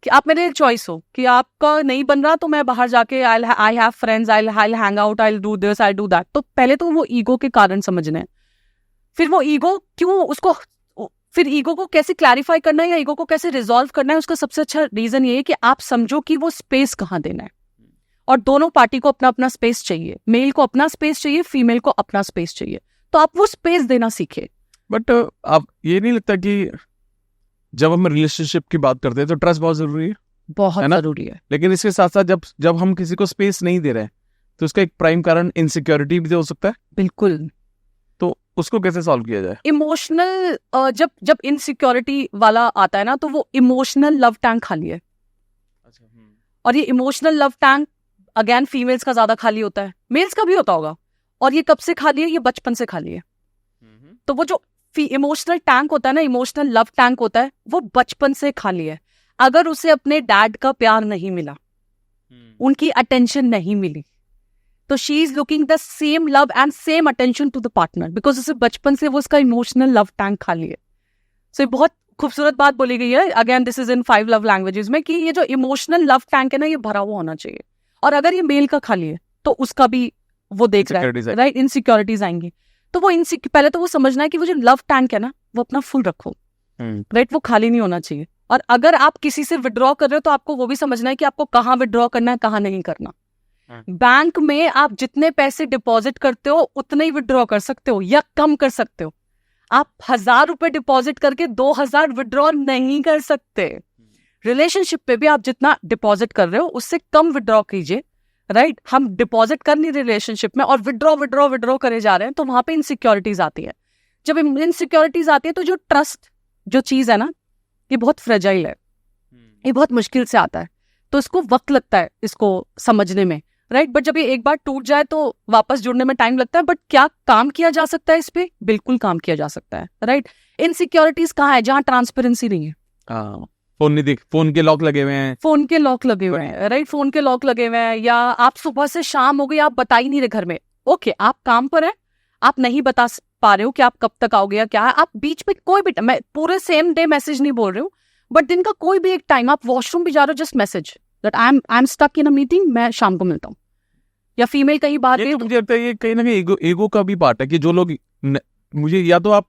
Speaker 1: कि आप मेरे लिए चॉइस हो, कि आपका नहीं बन रहा तो मैं बाहर जाके I have friends, I hang out, I do this, I do that. तो पहले तो वो ईगो के कारण समझने हैं, फिर वो ईगो क्यों, उसको फिर ईगो को कैसे क्लैरिफाई करना है या ईगो को कैसे रिजॉल्व करना है, उसका सबसे अच्छा रीजन ये है कि आप समझो कि वो स्पेस कहाँ देना है। और दोनों पार्टी को अपना अपना स्पेस चाहिए, मेल को अपना स्पेस चाहिए, फीमेल को अपना स्पेस चाहिए, तो आप वो स्पेस देना सीखे।
Speaker 2: बट आप ये नहीं लगता कि जब हम रिलेशनशिप की बात करते हैं तो ट्रस्ट बहुत जरूरी है,
Speaker 1: बहुत जरूरी है,
Speaker 2: लेकिन इसके साथ साथ जब हम किसी को स्पेस नहीं दे रहे हैं तो उसका एक प्राइम कारण इनसिक्योरिटी भी हो सकता है।
Speaker 1: बिल्कुल।
Speaker 2: तो उसको कैसे सॉल्व किया जाए?
Speaker 1: इमोशनल जब इनसिक्योरिटी वाला आता है ना, तो वो इमोशनल लव टैंक खाली है। और ये emotional love tank again females का ज्यादा खाली होता है, मेल्स का भी होता होगा। और ये कब से खाली है? ये बचपन से खाली है। तो वो जो इमोशनल टैंक होता है ना, इमोशनल लव टैंक होता है, वो बचपन से खाली है। अगर उसे अपने डैड का प्यार नहीं मिला, उनकी अटेंशन नहीं मिली, तो she is looking the same love and same attention to the partner, because उसे बचपन से वो उसका इमोशनल लव टैंक खाली है। सो बहुत खूबसूरत बात बोली गई है, again this is in 5 love languages में, कि ये जो इमोशनल लव टैंक है ना, ये भरा हुआ होना चाहिए। और अगर ये मेल का खाली है तो उसका भी वो देख रहा है, राइट, इनसिक्योरिटीज आएंगी। तो वो पहले तो वो समझना है कि वो जो लव टैंक है ना, वो अपना फुल रखो, राइट, वो खाली नहीं होना चाहिए। और अगर आप किसी से विड्रॉ कर रहे हो तो आपको वो भी समझना है कि आपको कहाँ विड्रॉ करना है, कहाँ नहीं करना। बैंक में आप जितने पैसे डिपॉजिट करते हो उतने ही विड्रॉ कर सकते हो या कम कर सकते हो। आप 1000 रुपए डिपॉजिट करके 2000 विड्रॉ नहीं कर सकते। रिलेशनशिप पे भी आप जितना डिपॉजिट कर रहे हो उससे कम विड्रॉ कीजिए, राइट। हम डिपॉजिट कर नहीं रहे रिलेशनशिप में और विड्रॉ करे जा रहे हैं, तो वहां पे इनसिक्योरिटीज आती है। जब इनसिक्योरिटीज आती है तो जो ट्रस्ट जो चीज है ना, ये बहुत फ्रेजाइल है, ये बहुत मुश्किल से आता है, तो इसको वक्त लगता है इसको समझने में, राइट। बट जब ये एक बार टूट जाए तो वापस जुड़ने में टाइम लगता है। बट क्या काम किया जा सकता है इस पे? बिल्कुल काम किया जा सकता है, राइट। इनसिक्योरिटीज कहाँ है? जहाँ ट्रांसपेरेंसी नहीं है।
Speaker 2: फोन के लॉक लगे हुए हैं,
Speaker 1: राइट, फोन के लॉक लगे हुए हैं, या आप सुबह से शाम हो गई आप बता ही नहीं रहे घर में। ओके, आप काम पर हैं, आप नहीं बता पा रहे हो कि आप कब तक आओगे या क्या है। आप बीच में कोई भी, मैं पूरे सेम डे मैसेज नहीं बोल रही हूँ, बट दिन का कोई भी एक टाइम, आप वॉशरूम भी जा रहे हो, just message that I am stuck in a meeting, मैं शाम को मिलता हूँ। या फीमेल कहीं बाहर गई,
Speaker 2: मुझे लगता है ये कहीं ना कहीं ईगो का भी पार्ट है कि जो लोग मुझे, या तो आप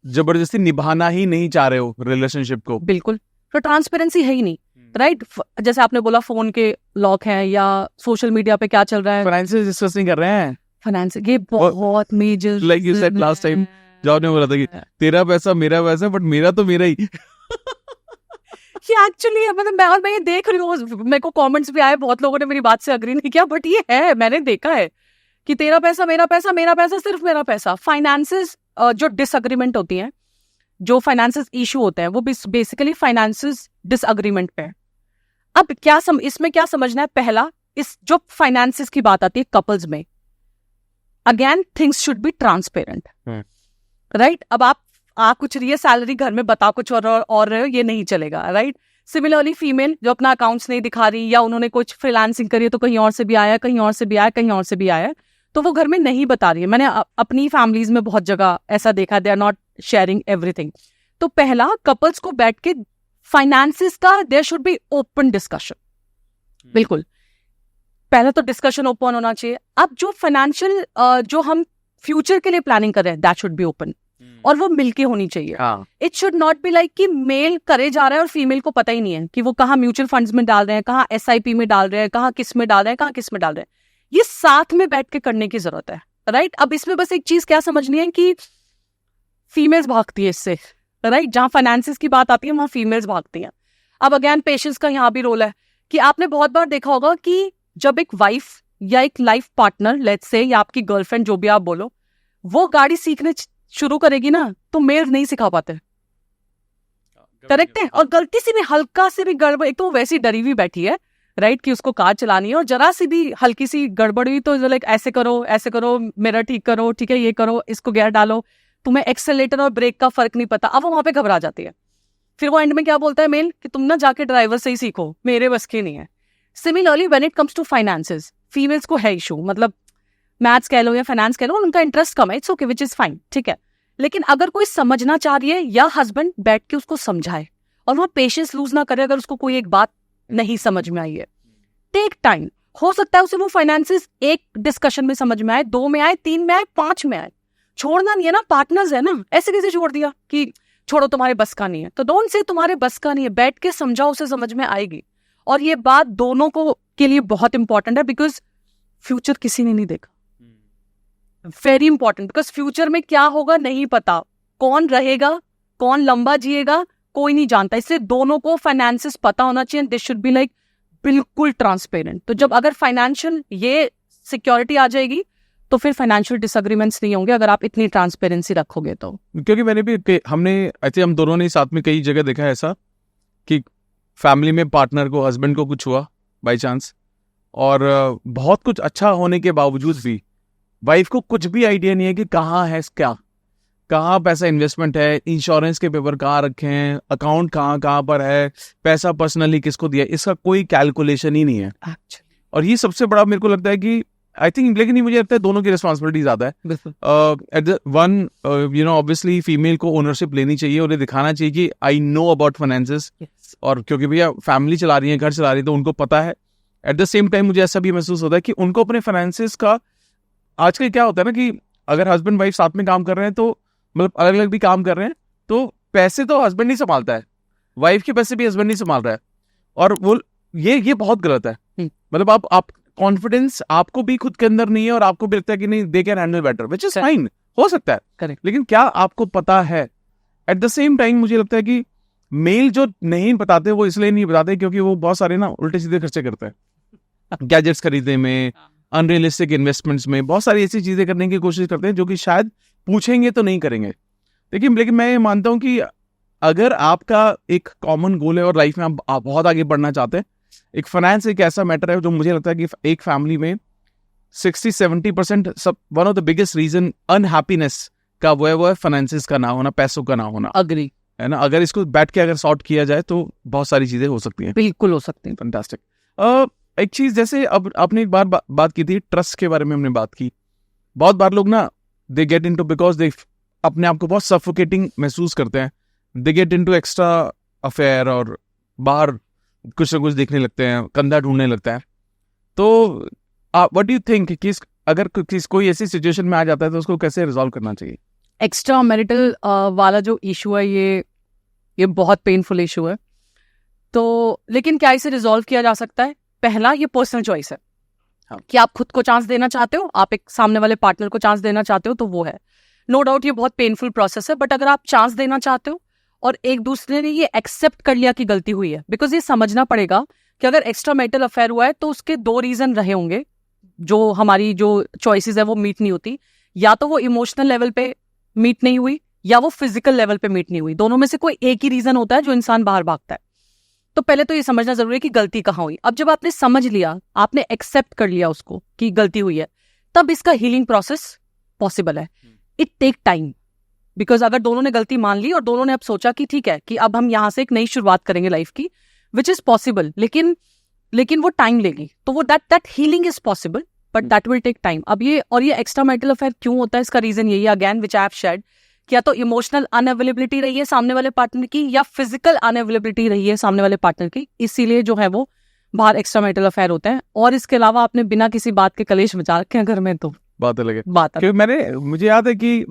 Speaker 2: जबरदस्ती निभाना ही नहीं चाह रहे हो रिलेशनशिप को,
Speaker 1: बिल्कुल, तो ट्रांसपेरेंसी है ही नहीं, राइट। जैसे आपने बोला फोन के लॉक हैं, या सोशल मीडिया पे क्या चल रहा है,
Speaker 2: फाइनेंशियल डिस्कस नहीं कर रहे हैं,
Speaker 1: फाइनेंस, ये बहुत major,
Speaker 2: like you said last time जब आपने बोला था कि तेरा पैसा मेरा पैसा, बट मेरा तो मेरा ही।
Speaker 1: ये एक्चुअली मतलब मैं ये देख रही हूँ, मेरे को कमेंट्स भी आए, बहुत लोगों ने मेरी बात से अग्री नहीं किया, बट ये है, मैंने देखा है कि तेरा पैसा मेरा पैसा, मेरा पैसा सिर्फ मेरा पैसा। फाइनेंसेस जो डिसएग्रीमेंट होती हैं, जो फाइनेंसेस इशू होते हैं, वो बेसिकली फाइनेंसेस डिसएग्रीमेंट पे है। अब इसमें क्या समझना है? पहला, इस जो फाइनेंसेस की बात आती है कपल्स में, again things should be transparent, right. अब आप कुछ रही है सैलरी, घर में बता कुछ और रहे हो, ये नहीं चलेगा, राइट। सिमिलरली फीमेल जो अपना अकाउंट्स नहीं दिखा रही, या उन्होंने कुछ फ्रीलांसिंग करी है तो कहीं और से भी आया, कहीं और से भी आया, कहीं और से भी आया, तो वो घर में नहीं बता रही है। मैंने अपनी फैमिलीज में बहुत जगह ऐसा देखा, they are not sharing everything. तो पहला, कपल्स को बैठ के फाइनेंसेस का there should be open discussion, बिल्कुल। पहला तो डिस्कशन ओपन होना चाहिए। अब जो फाइनेंशियल जो हम फ्यूचर के लिए प्लानिंग कर रहे हैं, दैट शुड बी ओपन। और वो मिलके होनी चाहिए। It should not be like कि मेल करे जा रहा है और फीमेल को पता ही नहीं है कि वो कहाँ म्यूचुअल फंड्स में डाल रहे हैं, कहाँ SIP में डाल रहे हैं, कहाँ किस में डाल रहे हैं, कहाँ किस में डाल रहे हैं। ये साथ में बैठ के करने की जरूरत है, राइट। अब इसमें बस एक चीज क्या समझनी है कि फीमेल्स भागती है इससे, राइट। जहां फाइनेंसिस की बात आती है वहां फीमेल्स भागती हैं। अब अगेन पेशेंस का यहाँ भी रोल है कि आपने बहुत बार देखा होगा कि जब एक वाइफ या एक लाइफ पार्टनर, लेट्स से, या आपकी गर्लफ्रेंड, जो भी आप बोलो, वो गाड़ी सीखने शुरू करेगी ना, तो मेल नहीं सिखा पाते, करेक्ट है। और गलती से भी हल्का से भी गड़बड़, एक तो वैसी डरी हुई बैठी है, राइट, कि उसको कार चलानी है, और जरा सी भी हल्की सी गड़बड़ हुई तो लाइक ऐसे करो, मिरर ठीक करो, ठीक है, ये करो, इसको गियर डालो, तुम्हें एक्सेलेरेटर और ब्रेक का फर्क नहीं पता। अब वो वहां पे घबरा जाती है। फिर वो एंड में क्या बोलता है मेल कि तुम ना जाके ड्राइवर से ही सीखो, मेरे बस की नहीं है। Similarly when it comes to finances, females को है इशू, मतलब मैथ्स कह लो या फाइनेंस कह लो, उनका इंटरेस्ट कम है, it's okay, which is fine, ठीक है। लेकिन अगर कोई समझना चाह रही है, या हस्बैंड बैठ के उसको समझाए और वो पेशेंस लूज ना करे अगर उसको कोई एक बात नहीं समझ में आई है, टेक टाइम। हो सकता है उसे वो फाइनेंसेस एक डिस्कशन में समझ में आए, 2 में आए, 3 में आए, 5 में आए। छोड़ना नहीं है ना, पार्टनर्स है ना, ऐसे कैसे छोड़ दिया कि छोड़ो तुम्हारे बस का नहीं है। तो डोंट से तुम्हारे बस का नहीं है, बैठ के समझाओ, उसे समझ में आएगी। और ये बात दोनों को के लिए बहुत इंपॉर्टेंट है, बिकॉज फ्यूचर किसी ने नहीं देखा। वेरी इंपॉर्टेंट, बिकॉज फ्यूचर में क्या होगा नहीं पता, कौन रहेगा, कौन लंबा जिएगा, कोई नहीं जानता। इससे दोनों को फाइनेंसेस पता होना चाहिए, दिस शुड बी लाइक बिल्कुल ट्रांसपेरेंट। तो जब अगर फाइनेंशियल ये सिक्योरिटी आ जाएगी तो फिर फाइनेंशियल डिसएग्रीमेंट्स नहीं होंगे, अगर आप इतनी ट्रांसपेरेंसी रखोगे तो।
Speaker 2: क्योंकि मैंने भी हमने ऐसे हम दोनों ने साथ में कई जगह देखा है ऐसा कि फैमिली में पार्टनर को, हस्बैंड को कुछ हुआ बाय चांस, और बहुत कुछ अच्छा होने के बावजूद भी वाइफ को कुछ भी आइडिया नहीं है कि कहाँ है, कहाँ पैसा इन्वेस्टमेंट है, इंश्योरेंस के पेपर कहाँ रखे हैं, अकाउंट कहाँ पर है, पैसा पर्सनली किसको दिया, इसका कोई कैलकुलेशन ही नहीं है
Speaker 1: Actually.
Speaker 2: और ये सबसे बड़ा मेरे को लगता है कि आई थिंक, लेकिन मुझे लगता है दोनों की रिस्पॉन्सिबिलिटी ज्यादा है। At the one, you know, obviously female को ओनरशिप लेनी चाहिए, उन्हें दिखाना चाहिए कि आई नो अबाउट फाइनेंसेस, और क्योंकि भैया फैमिली चला रही है, घर चला रही है, तो उनको पता है। एट द सेम टाइम मुझे ऐसा भी महसूस होता है कि उनको अपने फाइनेंसेस का, आजकल क्या होता है ना कि अगर हस्बैंड वाइफ साथ में काम कर रहे हैं, तो मतलब अलग अलग भी काम कर रहे हैं, तो पैसे तो हस्बैंड नहीं संभालता है, वाइफ के पैसे भी हस्बैंड नहीं संभाल रहा है, और वो ये बहुत गलत है। मतलब आप कॉन्फिडेंस आपको भी खुद के अंदर नहीं है, और आपको भी लगता है कि नहीं, they can handle better, which is fine, हो सकता है,
Speaker 1: करेक्ट,
Speaker 2: लेकिन क्या आपको पता है? एट द सेम टाइम मुझे लगता है कि मेल जो नहीं बताते, वो इसलिए नहीं बताते क्योंकि वो बहुत सारे ना उल्टे सीधे खर्चे करते हैं, गैजेट्स खरीदने में, अनरियलिस्टिक इन्वेस्टमेंट्स में, बहुत सारी ऐसी चीजें करने की कोशिश करते हैं जो कि शायद पूछेंगे तो नहीं करेंगे। लेकिन मैं ये मानता हूं कि अगर आपका एक कॉमन गोल है और लाइफ में आप बहुत आगे बढ़ना चाहते हैं, एक फाइनेंस एक ऐसा मैटर है जो मुझे लगता है कि एक फैमिली में 60-70% सब, one of the biggest reason unhappiness का वो है फाइनेंसेस का ना होना, पैसों का ना होना।
Speaker 1: अग्री
Speaker 2: है ना, अगर इसको बैठ के अगर सॉर्ट किया जाए तो बहुत सारी चीजें हो सकती हैं,
Speaker 1: बिल्कुल हो सकती हैं।
Speaker 2: फैंटास्टिक। एक चीज जैसे अब आपने एक बार बात की थी, ट्रस्ट के बारे में हमने बात की। बहुत बार लोग ना they get into, because they अपने आप को बहुत सफोकेटिंग महसूस करते हैं, they get into extra affair और बाहर कुछ ना कुछ देखने लगते हैं, कंधा ढूंढने लगता है। तो व्हाट डू यू थिंक कि अगर कोई ऐसी सिचुएशन में आ जाता है तो उसको कैसे रिजॉल्व करना चाहिए?
Speaker 1: एक्स्ट्रा मैरिटल वाला जो इशू है, ये बहुत पेनफुल इशू है। तो लेकिन क्या इसे रिजॉल्व किया जा सकता है? पहला, ये पर्सनल चॉइस है।
Speaker 2: हाँ।
Speaker 1: कि आप खुद को चांस देना चाहते हो, आप एक सामने वाले पार्टनर को चांस देना चाहते हो, तो वो है। नो डाउट ये बहुत पेनफुल प्रोसेस है, बट अगर आप चांस देना चाहते हो और एक दूसरे ने ये एक्सेप्ट कर लिया कि गलती हुई है, बिकॉज ये समझना पड़ेगा कि अगर एक्स्ट्रा मैरिटल अफेयर हुआ है तो उसके 2 रीजन रहे होंगे, जो हमारी जो चॉइसेस है वो मीट नहीं होती। या तो वो इमोशनल लेवल पे मीट नहीं हुई, या वो फिजिकल लेवल पे मीट नहीं हुई। दोनों में से कोई एक ही रीजन होता है जो इंसान बाहर भागता है। तो पहले तो ये समझना जरूरी है कि गलती कहाँ हुई। अब जब आपने समझ लिया, आपने एक्सेप्ट कर लिया उसको कि गलती हुई है, तब इसका हीलिंग प्रोसेस पॉसिबल है। इट टेक टाइम, बिकॉज अगर दोनों ने गलती मान ली और दोनों ने अब सोचा कि ठीक है कि अब हम यहाँ से एक नई शुरुआत करेंगे लाइफ की, विच इज पॉसिबल, लेकिन वो टाइम लेगी। तो वो that healing is possible, but that will take time. अब ये एक्स्ट्रा मैरिटल अफेयर क्यों होता है, इसका रीजन यही है, again which I have shared, या तो इमोशनल अनअवेलेबिलिटी रही है सामने वाले पार्टनर की, या फिजिकल अनअवेलेबिलिटी रही है सामने वाले पार्टनर की, इसीलिए जो है वो बाहर एक्स्ट्रा मैरिटल अफेयर होते हैं। और इसके अलावा आपने बिना किसी बात के कलेश बचा रखे हैं घर में, तो
Speaker 2: बात अलग है।
Speaker 1: बात अलग।
Speaker 2: क्योंकि मुझे याद है कि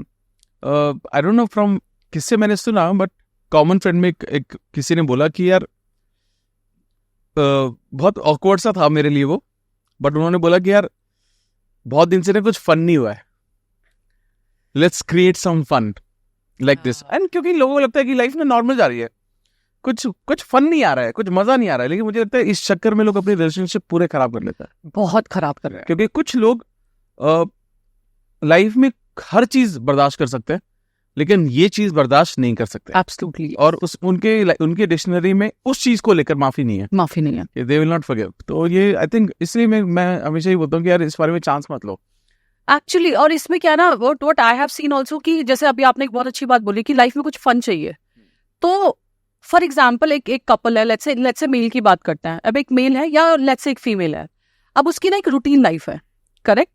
Speaker 2: आई डोंट नो फ्रॉम किससे मैंने सुना, बट कॉमन फ्रेंड में एक किसी ने बोला कि यार बहुत ऑकवर्ड सा था मेरे लिए वो, बट उन्होंने बोला कि यार बहुत दिन से ना कुछ फन नहीं हुआ है, let's create some fun like this. And क्योंकि लोगों को लगता है कि लाइफ में नॉर्मल जा रही है, कुछ फन नहीं आ रहा है, कुछ मजा नहीं आ रहा है, लेकिन मुझे लगता है इस चक्कर में लोग अपनी रिलेशनशिप पूरे खराब कर लेते हैं,
Speaker 1: बहुत खराब कर रहे हैं।
Speaker 2: क्योंकि कुछ लोग लाइफ में हर चीज बर्दाश्त कर सकते हैं, लेकिन ये चीज बर्दाश्त नहीं कर सकते।
Speaker 1: एब्सोल्युटली।
Speaker 2: और उनके डिक्शनरी में उस चीज को लेकर माफी नहीं है,
Speaker 1: माफी नहीं है।
Speaker 2: They will not forgive. तो ये आई थिंक इसलिए मैं हमेशा ही बोलता हूँ कि यार इस बारे में चांस मत लो
Speaker 1: एक्चुअली। और इसमें क्या ना, what I have seen also, कि जैसे अभी आपने एक बहुत अच्छी बात बोली कि लाइफ में कुछ फन चाहिए। तो फॉर एग्जाम्पल एक कपल है, लेट्स से मेल की बात करते हैं। अब एक मेल है या लेट्स से एक फीमेल है। अब उसकी ना एक रूटीन लाइफ है, करेक्ट।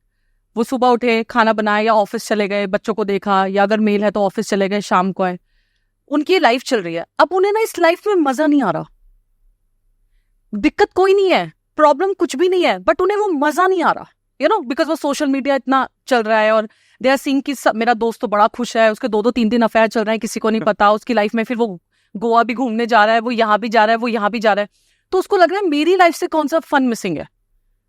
Speaker 1: वो सुबह उठे, खाना बनाए, या ऑफिस चले गए, बच्चों को देखा, या अगर मेल है तो ऑफिस चले गए, शाम को आए। उनकी ये लाइफ चल रही है। अब उन्हें ना इस लाइफ में मजा नहीं आ रहा। दिक्कत कोई नहीं है, प्रॉब्लम कुछ भी नहीं है, बट उन्हें वो मजा नहीं आ रहा, यू नो, बिकॉज वो सोशल मीडिया इतना चल रहा है और दे आर सीइंग कि मेरा दोस्त तो बड़ा खुश है, उसके 2-2 3-3 अफेयर चल रहे हैं, किसी को नहीं पता उसकी लाइफ में। फिर वो गोवा भी घूमने जा रहा है, वो यहाँ भी जा रहा है, वो यहाँ भी जा रहा है। तो उसको लग रहा है मेरी लाइफ से कौन सा फन मिसिंग है,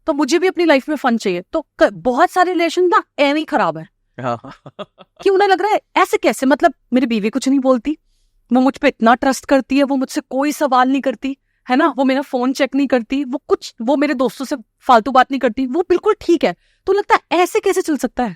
Speaker 1: तो मुझे भी अपनी लाइफ में फन चाहिए। तो बहुत सारे रिलेशन ना ऐसे ही खराब है कि उन्हें लग रहा है ऐसे कैसे, मतलब मेरी बीवी कुछ नहीं बोलती, वो मुझ पे इतना ट्रस्ट करती है, वो मुझसे कोई सवाल नहीं करती है ना, वो मेरा फोन चेक नहीं करती, वो मेरे दोस्तों से फालतू बात नहीं करती, वो बिल्कुल ठीक है। तो लगता है ऐसे कैसे चल सकता है।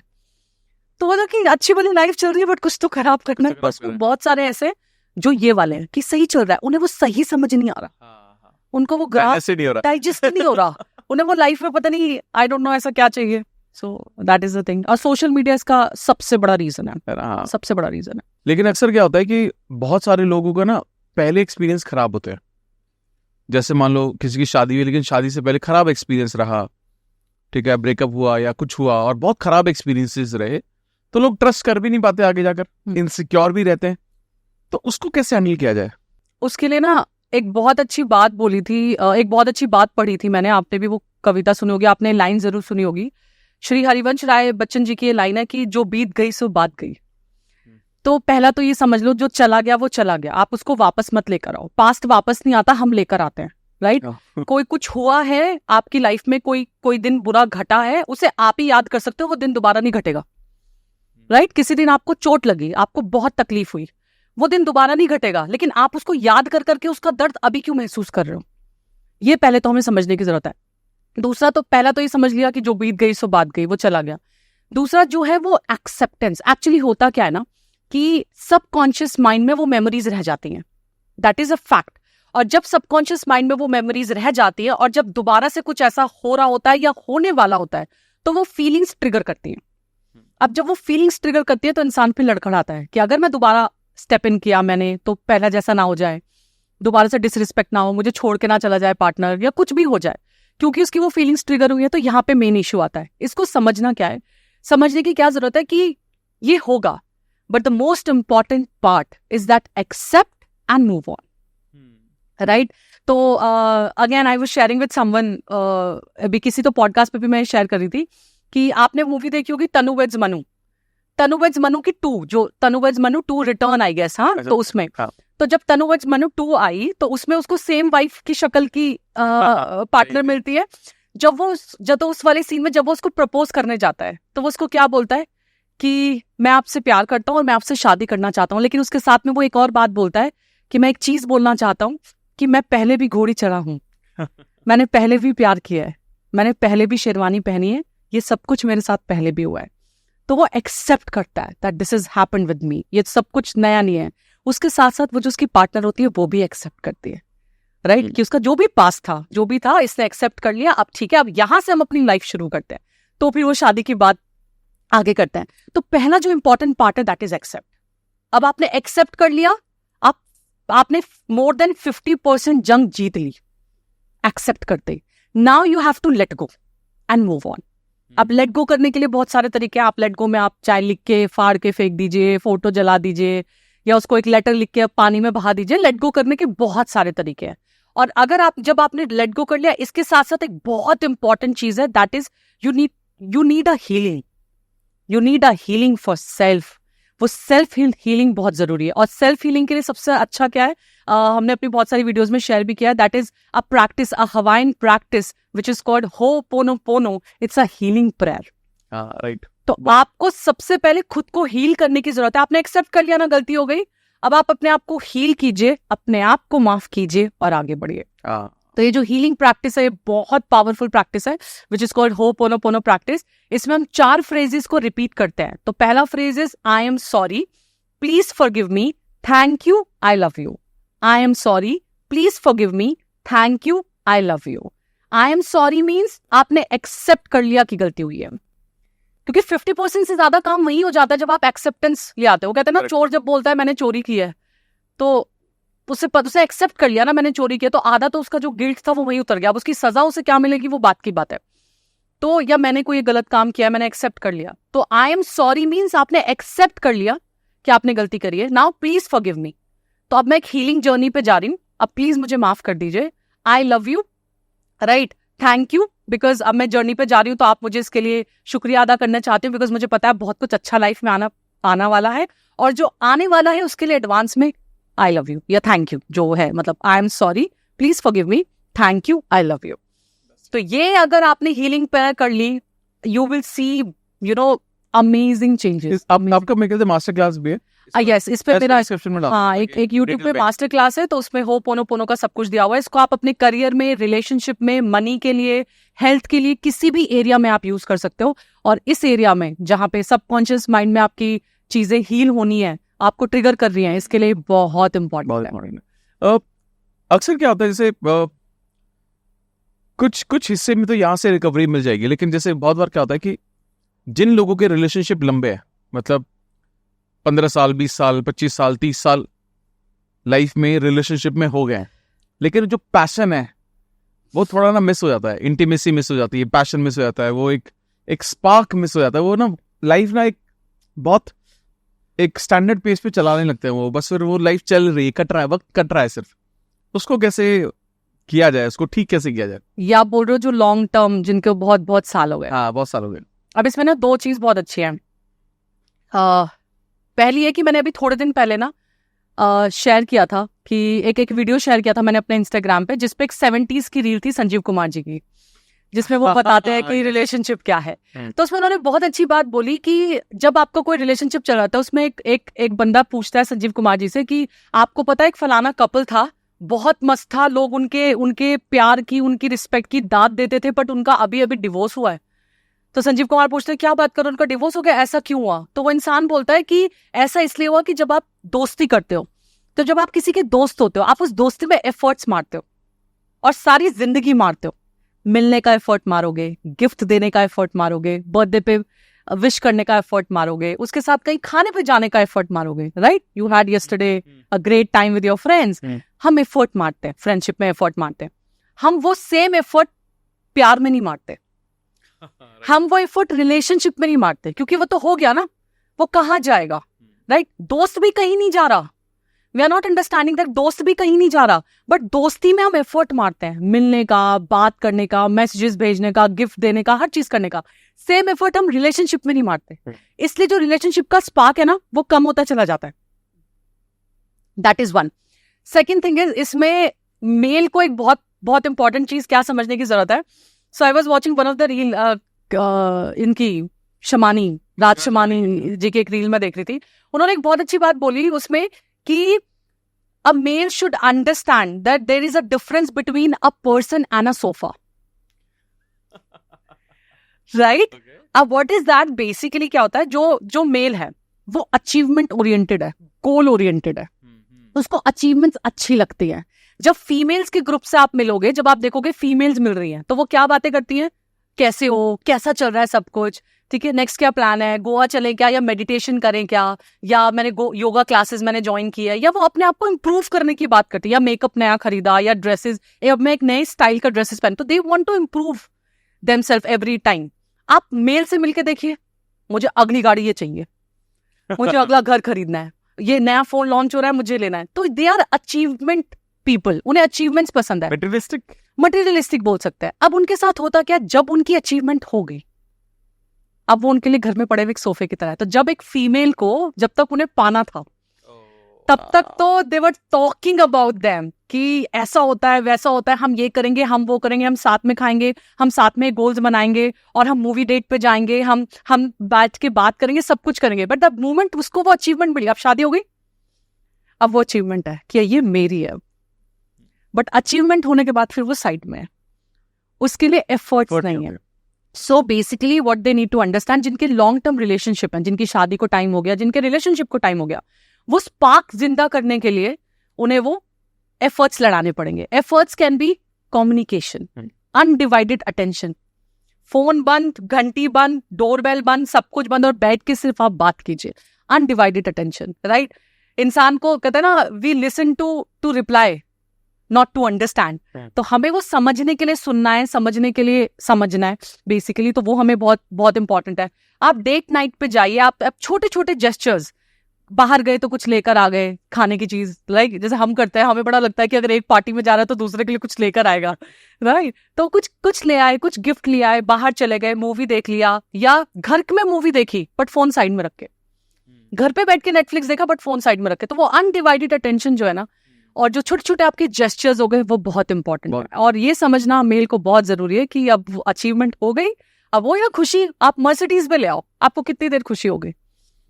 Speaker 1: तो मतलब कि अच्छी वाली लाइफ चल रही है, बट कुछ तो खराब करना है। बस बहुत सारे ऐसे जो ये वाले हैं कि सही चल रहा है, उन्हें वो सही समझ नहीं आ रहा, उनको वो ग्राफ डाइजेस्ट नहीं हो रहा, उन्हें वो लाइफ में पता नहीं, आई डोंट नो ऐसा क्या चाहिए। So that is the thing. और सोशल मीडिया इसका सबसे बड़ा रीजन है, सबसे बड़ा रीजन है।
Speaker 2: लेकिन अक्सर क्या होता है कि बहुत सारे लोगों का ना पहले एक्सपीरियंस खराब होते हैं। जैसे मान लो किसी की शादी हुई, लेकिन शादी से पहले खराब एक्सपीरियंस रहा, ठीक है, ब्रेकअप हुआ या कुछ हुआ और बहुत खराब एक्सपीरियंसेस रहे, तो लोग ट्रस्ट कर भी नहीं पाते आगे जाकर, इनसिक्योर भी रहते हैं। तो उसको कैसे हैंडल किया जाए?
Speaker 1: उसके लिए ना एक बहुत अच्छी बात बोली थी, एक बहुत अच्छी बात पढ़ी थी मैंने, आपने भी वो कविता सुनी होगी, आपने लाइन जरूर सुनी होगी। श्री हरिवंश राय बच्चन जी की ये लाइन है कि जो बीत गई सो बात गई। तो पहला तो ये समझ लो, जो चला गया वो चला गया, आप उसको वापस मत लेकर आओ। पास्ट वापस नहीं आता, हम लेकर आते हैं, राइट। कोई कुछ हुआ है आपकी लाइफ में, कोई दिन बुरा घटा है, उसे आप ही याद कर सकते हो, वो दिन दोबारा नहीं घटेगा, राइट। किसी दिन आपको चोट लगी, आपको बहुत तकलीफ हुई, वो दिन दोबारा नहीं घटेगा, लेकिन आप उसको याद कर करके उसका दर्द अभी क्यों महसूस कर रहे हो, ये पहले तो हमें समझने की जरूरत है। दूसरा तो पहला तो ये समझ लिया कि जो बीत गई सो बात गई, वो चला गया। दूसरा जो है वो एक्सेप्टेंस। एक्चुअली होता क्या है ना कि सबकॉन्शियस माइंड में वो मेमोरीज रह जाती हैं, दैट इज अ फैक्ट। और जब सबकॉन्शियस माइंड में वो मेमोरीज रह जाती है और जब दोबारा से कुछ ऐसा हो रहा होता है या होने वाला होता है, तो वो फीलिंग्स ट्रिगर करती हैं। अब जब वो फीलिंग्स ट्रिगर करती है तो इंसान फिर लड़खड़ाता है कि अगर मैं दोबारा स्टेप इन किया मैंने, तो पहला जैसा ना हो जाए, दोबारा से डिसरिस्पेक्ट ना हो, मुझे छोड़ के ना चला जाए पार्टनर, या कुछ भी हो जाए, क्योंकि उसकी वो फीलिंग्स ट्रिगर हुई है। तो यहाँ पे मेन इश्यू आता है। इसको समझना क्या है, समझने की क्या जरूरत है कि ये होगा, but the most important part is that accept and move on, right. तो again I was sharing with someone, अभी किसी तो पॉडकास्ट पे भी मैं शेयर कर रही थी कि आपने मूवी देखी होगी तनु वेड्स मनु, तनु वेड्स मनु की 2, जो Tanu weds Manu 2 return I guess, हाँ। तो उसमें तो जब तनु वेड्स मनु 2 आई तो उसमें उसको सेम वाइफ की शक्ल की पार्टनर मिलती है। जब तो उस वाले सीन में जब वो उसको प्रपोज करने जाता है, तो वो उसको क्या बोलता है कि मैं आपसे प्यार करता हूँ और मैं आपसे शादी करना चाहता हूँ, लेकिन उसके साथ में वो एक और बात बोलता है कि मैं एक चीज बोलना चाहता हूँ कि मैं पहले भी घोड़ी चढ़ा हूँ, मैंने पहले भी प्यार किया है, मैंने पहले भी शेरवानी पहनी है, ये सब कुछ मेरे साथ पहले भी हुआ है। तो वो एक्सेप्ट करता है that this is happened with me, ये सब कुछ नया नहीं है। उसके साथ साथ वो जो उसकी पार्टनर होती है वो भी एक्सेप्ट करती है, राइट, कि उसका जो भी पास था, जो भी था, इसने एक्सेप्ट कर लिया, अब ठीक है, अब यहां से हम अपनी लाइफ शुरू करते हैं। तो फिर वो शादी की बात आगे करते हैं। तो पहला जो इंपॉर्टेंट पार्ट है दैट इज एक्सेप्ट। अब आपने एक्सेप्ट कर लिया, आपने मोर देन 50% जंग जीत ली एक्सेप्ट करते। Now you have to let go and move on. अब लेट गो करने के लिए बहुत सारे तरीके हैं। आप लेट गो में आप चाय लिख के फाड़ के फेंक दीजिए, फोटो जला दीजिए, या उसको एक लेटर लिख के पानी में बहा दीजिए। लेट गो करने के बहुत सारे तरीके हैं। और अगर जब आपने लेट गो कर लिया, इसके साथ साथ एक बहुत इंपॉर्टेंट चीज है, that is you need a healing. You need a healing for self. वो सेल्फ हीलिंग बहुत जरूरी है। और सेल्फ हीलिंग के लिए सबसे अच्छा क्या है, हमने अपनी बहुत सारी वीडियोस में शेयर भी किया है, that is a practice, a Hawaiian practice which is called ho'oponopono. It's a healing prayer.
Speaker 2: Right.
Speaker 1: तो आपको सबसे पहले खुद को हील करने की जरूरत है। आपने एक्सेप्ट कर लिया ना गलती हो गई, अब आप अपने आप को हील कीजिए, अपने आप को माफ कीजिए और आगे बढ़िए। तो ये जो हीलिंग प्रैक्टिस है ये बहुत पावरफुल प्रैक्टिस है विच इज कॉल्ड होपोनोपोनो प्रैक्टिस। इसमें हम 4 फ्रेजेस को रिपीट करते हैं। तो पहला phrase is I am sorry, please forgive me, thank you, I love you. I am sorry, please forgive me, thank you, I love you. I am sorry means आपने accept कर लिया कि गलती हुई है, क्योंकि 50% से ज्यादा काम वही हो जाता है जब आप एक्सेप्टेंस ले आते हो। कहते हैं ना, चोर जब बोलता है मैंने चोरी की है, तो उसे एक्सेप्ट कर लिया ना मैंने चोरी किया, तो आधा तो उसका जो गिल्ट था वो वही उतर गया। अब उसकी सजा उसे क्या मिलेगी वो बात की बात है। तो या मैंने कोई गलत काम किया, मैंने एक्सेप्ट कर लिया। तो आई एम सॉरी मीन्स आपने एक्सेप्ट कर लिया कि आपने गलती करी है। नाउ प्लीज फॉरगिव मी, तो अब मैं एक हीलिंग जर्नी पे जा रही हूँ, अब प्लीज मुझे माफ कर दीजिए। आई love you, right, thank you, because अब मैं जर्नी पे जा रही हूँ तो आप मुझे इसके लिए शुक्रिया अदा करना चाहती हूँ, बिकॉज मुझे पता है बहुत कुछ अच्छा लाइफ में आना वाला है, और जो आने वाला है उसके लिए एडवांस में आई लव यू या थैंक यू जो है, मतलब I am sorry, please forgive me, thank you, I love you. तो ये अगर आपने हीलिंग प्रेयर कर ली, you will see you know amazing changes.
Speaker 2: आपका मेरे ख्याल से मास्टर क्लास भी है।
Speaker 1: यस, इस पे मेरा
Speaker 2: डिस्क्रिप्शन में
Speaker 1: हाँ एक यूट्यूब पे मास्टर क्लास है, तो उसमें होपोनोपोनो का सब कुछ दिया हुआ है। इसको आप अपने करियर में, रिलेशनशिप में, मनी के लिए, हेल्थ के लिए, किसी भी एरिया में आप यूज कर सकते हो। और इस एरिया में जहाँ पे सबकॉन्शियस माइंड में आपकी चीजें हील होनी है, आपको ट्रिगर कर रही हैं, इसके लिए बहुत इंपॉर्टेंट है।
Speaker 2: अक्सर क्या होता है, जैसे कुछ हिस्से में तो यहाँ से रिकवरी मिल जाएगी, लेकिन जैसे बहुत बार क्या होता है कि जिन लोगों के रिलेशनशिप लंबे हैं, मतलब 15 साल, 20 साल, 25 साल, 30 साल लाइफ में रिलेशनशिप में हो गए हैं, लेकिन जो पैशन है वो थोड़ा ना मिस हो जाता है, इंटीमेसी मिस हो जाती है, पैशन मिस हो जाता है, वो एक स्पार्क मिस हो जाता है, वो ना लाइफ ना एक स्टैंडर्ड पेस पे चलाने लगते हैं वो, बस फिर वो लाइफ चल रही है, कट रहा है, वक्त कट रहा है सिर्फ। उसको कैसे किया जाए, उसको ठीक कैसे किया जाए?
Speaker 1: या आप बोल रहे हो जो लॉन्ग टर्म, जिनके बहुत साल हो गए?
Speaker 2: हाँ, बहुत साल हो गए।
Speaker 1: अब इसमें ना 2 चीज बहुत अच्छी है। पहली है कि मैंने अभी थोड़े दिन पहले ना शेयर किया था कि एक वीडियो शेयर किया था मैंने अपने इंस्टाग्राम पे, जिसपे एक 70s की रील थी संजीव कुमार जी की, जिसमें वो बताते हैं कि रिलेशनशिप क्या है। तो उसमें उन्होंने बहुत अच्छी बात बोली कि जब आपका कोई रिलेशनशिप चल रहा था, उसमें एक बंदा पूछता है संजीव कुमार जी से कि आपको पता है एक फलाना कपल था, बहुत मस्त था, लोग उनके प्यार की, उनकी रिस्पेक्ट की दाद देते थे, बट उनका अभी डिवोर्स हुआ है। तो संजीव कुमार पूछते हैं क्या बात करो, उनका डिवोर्स हो गया, ऐसा क्यों हुआ? तो वो इंसान बोलता है कि ऐसा इसलिए हुआ कि जब आप दोस्ती करते हो, तो जब आप किसी के दोस्त होते हो, आप उस दोस्ती में एफर्ट्स मारते हो और सारी जिंदगी मारते हो। मिलने का एफर्ट मारोगे, गिफ्ट देने का एफर्ट मारोगे, बर्थडे पे विश करने का एफर्ट मारोगे, उसके साथ कहीं खाने पे जाने का एफर्ट मारोगे, right? You had yesterday a great time with your friends. हम एफर्ट मारते हैं, फ्रेंडशिप में एफर्ट मारते हैं। हम वो सेम एफर्ट प्यार में नहीं मारते, हम वो एफर्ट रिलेशनशिप में नहीं मारते, क्योंकि वो तो हो गया ना, वो कहाँ जाएगा, राइट? दोस्त भी कहीं नहीं जा रहा, we are not understanding that दोस्त भी कहीं नहीं जा रहा, बट दोस्ती में हम एफर्ट मारते हैं, मिलने का, बात करने का, मैसेजेस भेजने का, गिफ्ट देने का, हर चीज करने का। सेम एफर्ट हम रिलेशनशिप में नहीं मारते, इसलिए जो रिलेशनशिप का स्पार्क है ना वो कम होता चला जाता है। That is one. Second thing is, इसमें मेल को एक बहुत इंपॉर्टेंट चीज क्या समझने की जरूरत है। So I was watching one of the reel, इनकी शमानी, राज शमानी जी की एक रील में देख रही थी। उन्होंने एक बहुत अच्छी बात बोली उसमें कि a male should understand that there is a difference between a person and a sofa. Right? अब what is that? Basically क्या होता है, जो मेल है वो अचीवमेंट ओरिएंटेड है, गोल ओरिएंटेड है, उसको अचीवमेंट्स अच्छी लगती है। जब फीमेल्स के ग्रुप से आप मिलोगे, जब आप देखोगे फीमेल्स मिल रही हैं, तो वो क्या बातें करती हैं, कैसे हो, कैसा चल रहा है सब कुछ, ठीक है, नेक्स्ट क्या प्लान है, गोवा चले क्या, या मेडिटेशन करें क्या, या मैंने योगा क्लासेस मैंने ज्वाइन की है, या वो अपने आप को इम्प्रूव करने की बात करती है, या मेकअप नया खरीदा, या ड्रेसेस, अब मैं एक नए स्टाइल का ड्रेसेस पहन, तो they want to improve themselves every time. आप मेल से मिलके देखिए, मुझे अगली गाड़ी ये चाहिए, मुझे अगला घर खरीदना है, ये नया फोन लॉन्च हो रहा है मुझे लेना है, तो दे आर अचीवमेंट पीपल, उन्हें अचीवमेंट्स पसंद है, मटेरियलिस्टिक बोल सकते हैं। अब उनके साथ होता क्या, जब उनकी अचीवमेंट हो गई, अब वो उनके लिए घर में पड़े हुए एक सोफे की तरह है। तो जब एक फीमेल को जब तक उन्हें पाना था तब तक तो दे वर टॉकिंग अबाउट देम कि ऐसा होता है वैसा होता है, हम ये करेंगे, हम वो करेंगे, हम साथ में खाएंगे, हम साथ में गोल्स बनाएंगे और हम मूवी डेट पे जाएंगे, हम बैठ के बात करेंगे, सब कुछ करेंगे। बट द मोमेंट उसको वो अचीवमेंट मिली, अब शादी हो गई, अब वो अचीवमेंट है कि ये मेरी है। बट अचीवमेंट होने के बाद फिर वो साइड में है, उसके लिए एफर्ट्स नहीं है। So basically what they need to understand, जिनके लॉन्ग टर्म रिलेशनशिप है, जिनकी शादी को टाइम हो गया, जिनके रिलेशनशिप को टाइम हो गया, वो स्पार्क जिंदा करने के लिए उन्हें वो एफर्ट्स लड़ाने पड़ेंगे। Efforts can be communication, undivided attention, phone बंद, घंटी बंद, डोरबेल बंद, सब कुछ बंद और बैठ के सिर्फ आप बात कीजिए। Undivided attention, right? इंसान को कहते हैं ना, we listen to reply not to understand. तो हमें वो समझने के लिए सुनना है, समझने के लिए समझना है बेसिकली। तो वो हमें बहुत बहुत इंपॉर्टेंट है। आप डेट नाइट पे जाइए, आप छोटे छोटे जेस्चर्स, बाहर गए तो कुछ लेकर आ गए खाने की चीज, लाइक जैसे हम करते हैं, हमें बड़ा लगता है कि अगर एक पार्टी में जा रहा है तो दूसरे के लिए कुछ लेकर आएगा, राइट? तो कुछ ले आए, कुछ गिफ्ट ले आए, बाहर चले गए, मूवी देख लिया, या घर में मूवी देखी बट फोन साइड में रख के, घर पे बैठ के नेटफ्लिक्स देखा बट फोन साइड में रखे। तो वो अनडिवाइडेड अटेंशन जो है ना, और जो छोटे छोटे आपके जेस्चर्स हो गए, वो बहुत इंपॉर्टेंट है। और ये समझना मेल को बहुत जरूरी है कि अब अचीवमेंट हो गई, अब वो या खुशी आप मर्सिडीज पे ले आओ, आपको कितनी देर खुशी हो गई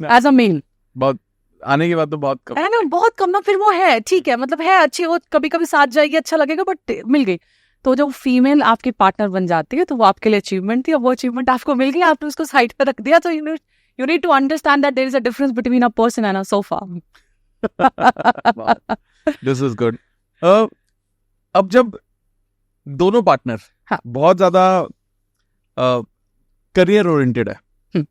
Speaker 1: एज अ मेल?
Speaker 2: बहुत आने के बाद तो बहुत कम
Speaker 1: है ना, बहुत कम ना। फिर वो है ठीक है, मतलब है अच्छी, वो कभी कभी साथ जाएगी, अच्छा लगेगा, बट मिल गई। तो जब फीमेल आपकी पार्टनर बन जाती है तो वो आपके लिए अचीवमेंट थी, और वो अचीवमेंट आपको मिल गई, आपने उसको साइड पर रख दिया। तो you need to understand that there is a difference between a person and a sofa.
Speaker 2: This is good. अब जब दोनों पार्टनर बहुत ज्यादा करियर ओरिएंटेड है,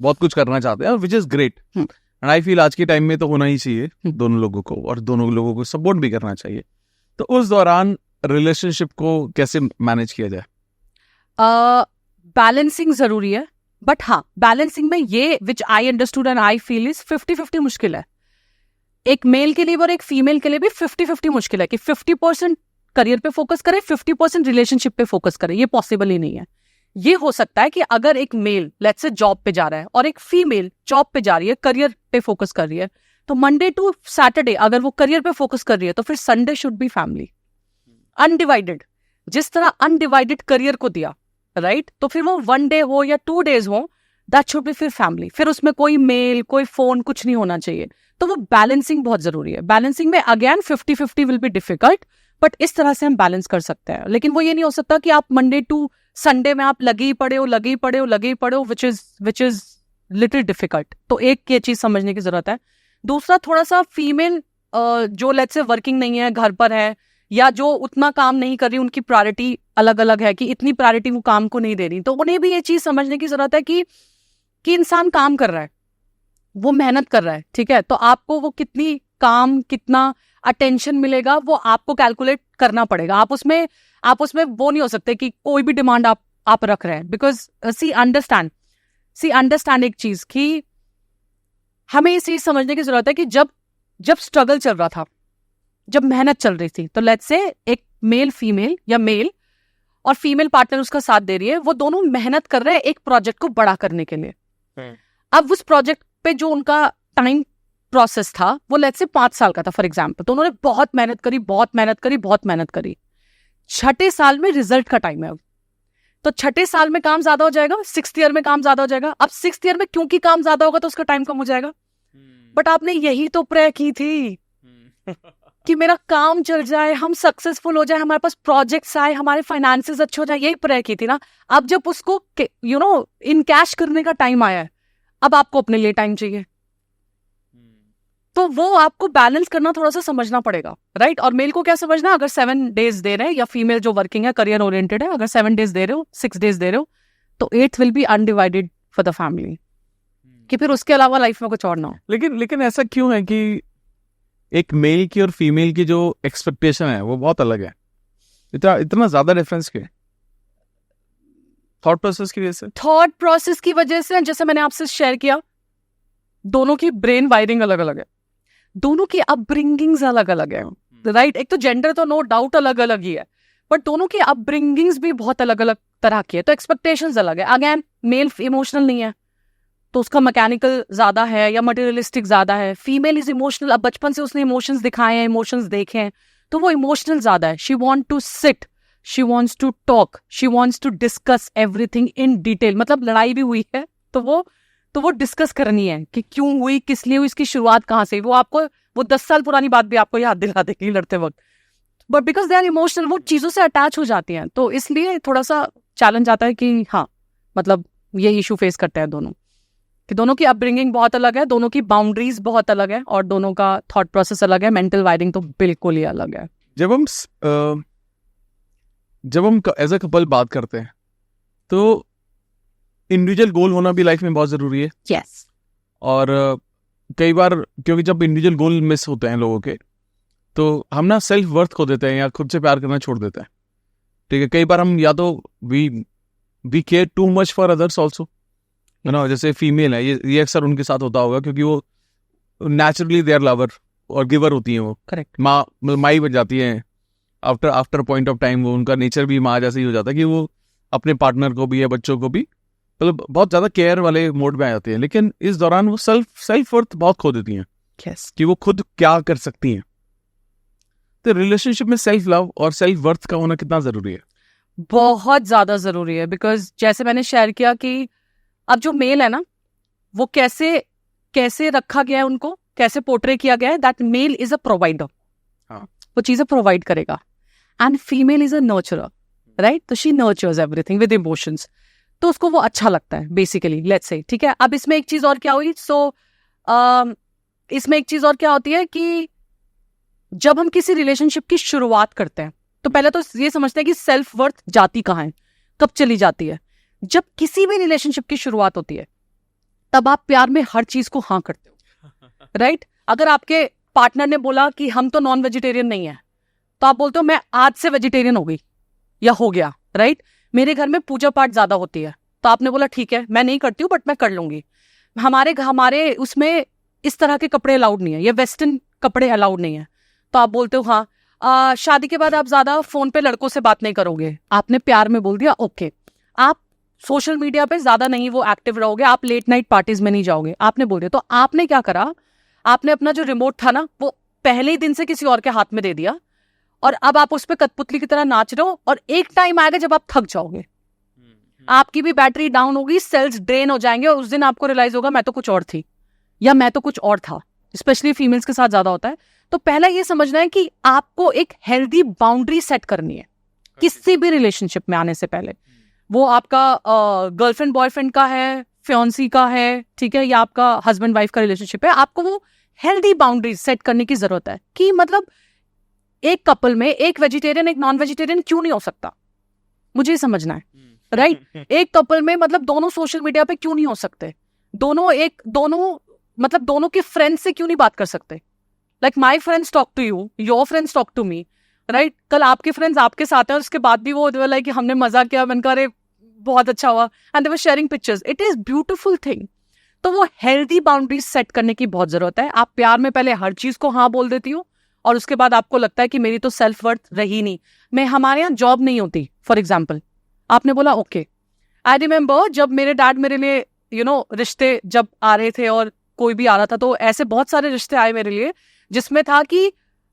Speaker 2: बहुत कुछ करना चाहते हैं, which is great, and I feel आज के टाइम में तो होना ही चाहिए दोनों लोगों को, और दोनों लोगों को सपोर्ट भी करना चाहिए। तो उस दौरान रिलेशनशिप को कैसे मैनेज किया जाए?
Speaker 1: बैलेंसिंग जरूरी है, बट हाँ, बैलेंसिंग में ये which I understood and I feel is 50-50 मुश्किल है। एक मेल के लिए और एक फीमेल के लिए भी 50-50 मुश्किल है कि 50% करियर पे फोकस करे, 50% रिलेशनशिप पे फोकस करे। ये पॉसिबल ही नहीं है। ये हो सकता है कि अगर एक मेल लेट्स से जॉब पे जा रहा है और एक फीमेल जॉब पे जा रही है, करियर पे फोकस कर रही है, तो मंडे टू सैटरडे अगर वो करियर पे फोकस कर रही है तो फिर Sunday should be family, undivided. जिस तरह अनडिवाइडेड करियर को दिया, राइट? तो फिर वो 1 डे हो या 2 डेज हो, दैट शुड बी फिर फैमिली। फिर उसमें कोई मेल, कोई फोन, कुछ नहीं होना चाहिए। तो वो बैलेंसिंग बहुत जरूरी है। बैलेंसिंग में again 50-50 will be difficult, but इस तरह से हम बैलेंस कर सकते हैं। लेकिन वो ये नहीं हो सकता कि आप मंडे टू संडे में आप लगे ही पड़े हो, विच इज लिटिल डिफिकल्ट। तो एक ये चीज समझने की जरूरत है। दूसरा, थोड़ा सा फीमेल जो लेट्स से वर्किंग नहीं है, घर पर है, या जो उतना काम नहीं कर रही, उनकी प्रायोरिटी अलग अलग है कि इतनी प्रायोरिटी वो काम को नहीं दे रही, तो उन्हें भी ये चीज समझने की जरूरत है कि इंसान काम कर रहा है, वो मेहनत कर रहा है, ठीक है? तो आपको वो कितनी काम, कितना अटेंशन मिलेगा, वो आपको कैलकुलेट करना पड़ेगा। आप उसमें वो नहीं हो सकते कि कोई भी डिमांड आप रख रहे हैं, बिकॉज सी अंडरस्टैंड एक चीज कि हमें इस चीज समझने की जरूरत है कि जब स्ट्रगल चल रहा था, जब मेहनत चल रही थी, तो लेट्स से एक मेल फीमेल या मेल और फीमेल पार्टनर उसका साथ दे रही है, वो दोनों मेहनत कर रहे हैं एक प्रोजेक्ट को बड़ा करने के लिए। अब उस प्रोजेक्ट पे जो उनका टाइम प्रोसेस था वो लेट्स से 5 साल का था फॉर एग्जाम्पल, तो उन्होंने बहुत मेहनत करी। 6ठे साल में रिजल्ट का टाइम है अब, तो 6ठे साल में काम ज्यादा हो जाएगा, 6th ईयर में काम ज्यादा हो जाएगा। अब 6th ईयर में क्योंकि काम ज्यादा होगा तो उसका टाइम कम हो जाएगा। बट आपने यही तो प्रे की थी कि मेरा काम चल जाए, हम सक्सेसफुल हो जाए, हमारे पास प्रोजेक्ट्स आए, हमारे फाइनेंसेस अच्छे हो जाए, यही प्रे की थी ना। अब जब उसको इन कैश करने का टाइम आया है, अब आपको अपने लिए टाइम चाहिए, तो वो आपको बैलेंस करना थोड़ा सा समझना पड़ेगा, राइट? और मेल को क्या समझना, अगर 7 डेज दे रहे हैं, या फीमेल जो वर्किंग है, करियर ओरिएंटेड है, अगर 7 डेज दे रहे हो, 6 डेज दे रहे हो, तो 8th will be undivided for the family, कि फिर उसके अलावा लाइफ में कुछ और ना हो।
Speaker 2: लेकिन ऐसा क्यों है कि एक मेल की और फीमेल की जो एक्सपेक्टेशन है वो बहुत अलग है? इतना ज्यादा डिफरेंस क्यों? थॉट प्रोसेस की वजह से,
Speaker 1: जैसे मैंने आपसे शेयर किया, दोनों की ब्रेन वायरिंग अलग अलग है, दोनों की अपब्रिंगिंग्स अलग अलग है, राइट? एक तो जेंडर तो नो डाउट अलग अलग ही है, बट दोनों की अपब्रिंगिंग्स भी बहुत अलग अलग तरह की है, तो एक्सपेक्टेशंस अलग है। अगेन मेल इमोशनल नहीं है तो उसका मैकेनिकल ज्यादा है या मटेरियलिस्टिक ज्यादा है, फीमेल इज इमोशनल, अब बचपन से उसने इमोशंस दिखाए हैं, इमोशंस देखे हैं, तो वो इमोशनल ज्यादा है. She want to sit, she wants to talk, she wants to discuss everything in detail. मतलब लड़ाई भी हुई है तो वो डिस्कस करनी है कि क्यों हुई, किस लिए हुई, इसकी शुरुआत कहाँ से. वो 10 साल पुरानी बात भी आपको याद दिला देगी लड़ते वक्त. But because they are emotional, वो चीजों से अटैच हो जाती हैं, तो इसलिए थोड़ा सा चैलेंज आता है कि हाँ, मतलब ये इशू फेस करते हैं दोनों, कि दोनों की अपब्रिंगिंग बहुत अलग है, दोनों की बाउंड्रीज बहुत अलग है और दोनों का थॉट प्रोसेस अलग है, मेंटल वायरिंग तो बिल्कुल ही अलग है.
Speaker 2: जब हम एज अ कपल बात करते हैं तो इंडिविजुअल गोल होना भी लाइफ में बहुत जरूरी है.
Speaker 1: यस.
Speaker 2: और कई बार क्योंकि जब इंडिविजुअल गोल मिस होते हैं लोगों के तो हम ना सेल्फ वर्थ खो देते हैं या खुद से प्यार करना छोड़ देते हैं. ठीक है, कई बार हम या तो we care too much for others also, है ना. जैसे फीमेल है, ये अक्सर उनके साथ होता होगा क्योंकि वो नेचुरली दे आर लवर और गिवर होती हैं. वो
Speaker 1: करेक्ट,
Speaker 2: माँ ही बन जाती हैं. आफ्टर पॉइंट ऑफ टाइम वो उनका नेचर भी माँ जैसे ही हो जाता है कि वो अपने पार्टनर को भी या बच्चों को भी मतलब बहुत ज्यादा केयर वाले मोड में आ जाती हैं. लेकिन इस दौरान वो सेल्फ वर्थ बहुत खो देती हैं
Speaker 1: यस,
Speaker 2: कि वो खुद क्या कर सकती हैं. तो रिलेशनशिप में सेल्फ लव और सेल्फ वर्थ का होना कितना जरूरी है?
Speaker 1: बहुत ज्यादा जरूरी है. बिकॉज जैसे मैंने शेयर किया कि अब जो मेल है ना, वो कैसे रखा गया है, उनको कैसे पोर्ट्रे किया गया है, that male is a provider.
Speaker 2: हाँ.
Speaker 1: वो चीजें प्रोवाइड करेगा. And female is a nurturer, right. तो she nurtures everything with emotions, तो उसको वो अच्छा लगता है बेसिकली, लेट्स से. ठीक है, अब इसमें एक चीज और क्या हुई, इसमें एक चीज और क्या होती है कि जब हम किसी रिलेशनशिप की शुरुआत करते हैं तो पहले तो ये समझते हैं कि सेल्फ वर्थ जाती कहाँ है, कब चली जाती है. जब किसी भी रिलेशनशिप की शुरुआत होती है तब आप प्यार में हर चीज को हाँ करते हो, राइट. अगर आपके पार्टनर ने बोला कि हम तो नॉन वेजिटेरियन नहीं है, तो आप बोलते हो मैं आज से वेजिटेरियन हो गई या हो गया, राइट. मेरे घर में पूजा पाठ ज्यादा होती है, तो आपने बोला ठीक है मैं नहीं करती हूँ बट मैं कर लूंगी. हमारे उसमें इस तरह के कपड़े अलाउड नहीं है, ये वेस्टर्न कपड़े अलाउड नहीं है, तो आप बोलते हो हाँ. शादी के बाद आप ज्यादा फोन पे लड़कों से बात नहीं करोगे, आपने प्यार में बोल दिया ओके. आप सोशल मीडिया पे ज्यादा नहीं वो एक्टिव रहोगे, आप लेट नाइट पार्टीज में नहीं जाओगे, आपने बोल दिया. तो आपने क्या करा, आपने अपना जो रिमोट था ना वो पहले ही दिन से किसी और के हाथ में दे दिया और अब आप उस पर कठपुतली की तरह नाच रहे हो. और एक टाइम आएगा जब आप थक जाओगे, आपकी भी बैटरी डाउन होगी, सेल्स ड्रेन हो जाएंगे और उस दिन आपको रियलाइज होगा मैं तो कुछ और थी या मैं तो कुछ और था. स्पेशली फीमेल्स के साथ ज्यादा होता है. तो पहला ये समझना है कि आपको एक हेल्दी बाउंड्री सेट करनी है किसी भी रिलेशनशिप में आने से पहले. वो आपका गर्लफ्रेंड बॉयफ्रेंड का है, फियांसी का है, ठीक है, या आपका हस्बैंड वाइफ का रिलेशनशिप है, आपको वो हेल्दी बाउंड्री सेट करने की जरूरत है. कि मतलब एक कपल में एक वेजिटेरियन एक नॉन वेजिटेरियन क्यों नहीं हो सकता, मुझे समझना है, राइट. एक कपल में मतलब दोनों सोशल मीडिया पे क्यों नहीं हो सकते, दोनों के फ्रेंड्स से क्यों नहीं बात कर सकते. Like my friends talk to you, your friends talk to me, right. कल आपके फ्रेंड्स आपके साथ हैं और उसके बाद भी वो लाइक हमने मजा किया, मैंने कहा अरे बहुत अच्छा हुआ, and they were sharing pictures. It is beautiful thing. तो वो हेल्दी बाउंड्रीज सेट करने की बहुत जरूरत है. आप प्यार में पहले हर चीज को हाँ बोल देती हो और उसके बाद आपको लगता है कि मेरी तो सेल्फ वर्थ रही नहीं. हमारे यहाँ जॉब नहीं होती फॉर एग्जाम्पल, आपने बोला ओके. आई रिमेम्बर जब मेरे डैड मेरे लिए रिश्ते जब आ रहे थे और कोई भी आ रहा था, तो ऐसे बहुत सारे रिश्ते आए मेरे लिए जिसमें था कि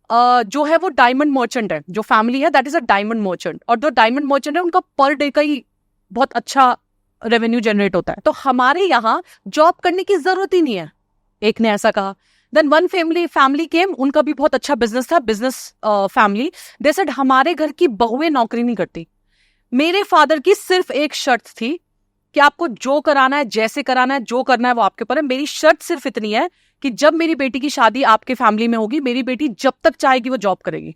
Speaker 1: जो है वो डायमंड मर्चेंट है, जो फैमिली है that is a diamond merchant, और जो डायमंड मर्चेंट है उनका पर डे का ही बहुत अच्छा रेवेन्यू जनरेट होता है. तो हमारे यहाँ जॉब करने की जरूरत ही नहीं है, एक ने ऐसा कहा. देन वन फैमिली केम, उनका भी बहुत अच्छा बिजनेस था, बिजनेस फैमिली. दे सेड हमारे घर की बहुएं नौकरी नहीं करती. मेरे फादर की सिर्फ एक शर्त थी कि आपको जो कराना है, जैसे कराना है, जो करना है वो आपके ऊपर है. मेरी शर्त सिर्फ इतनी है कि जब मेरी बेटी की शादी आपके फैमिली में होगी, मेरी बेटी जब तक चाहेगी वो जॉब करेगी.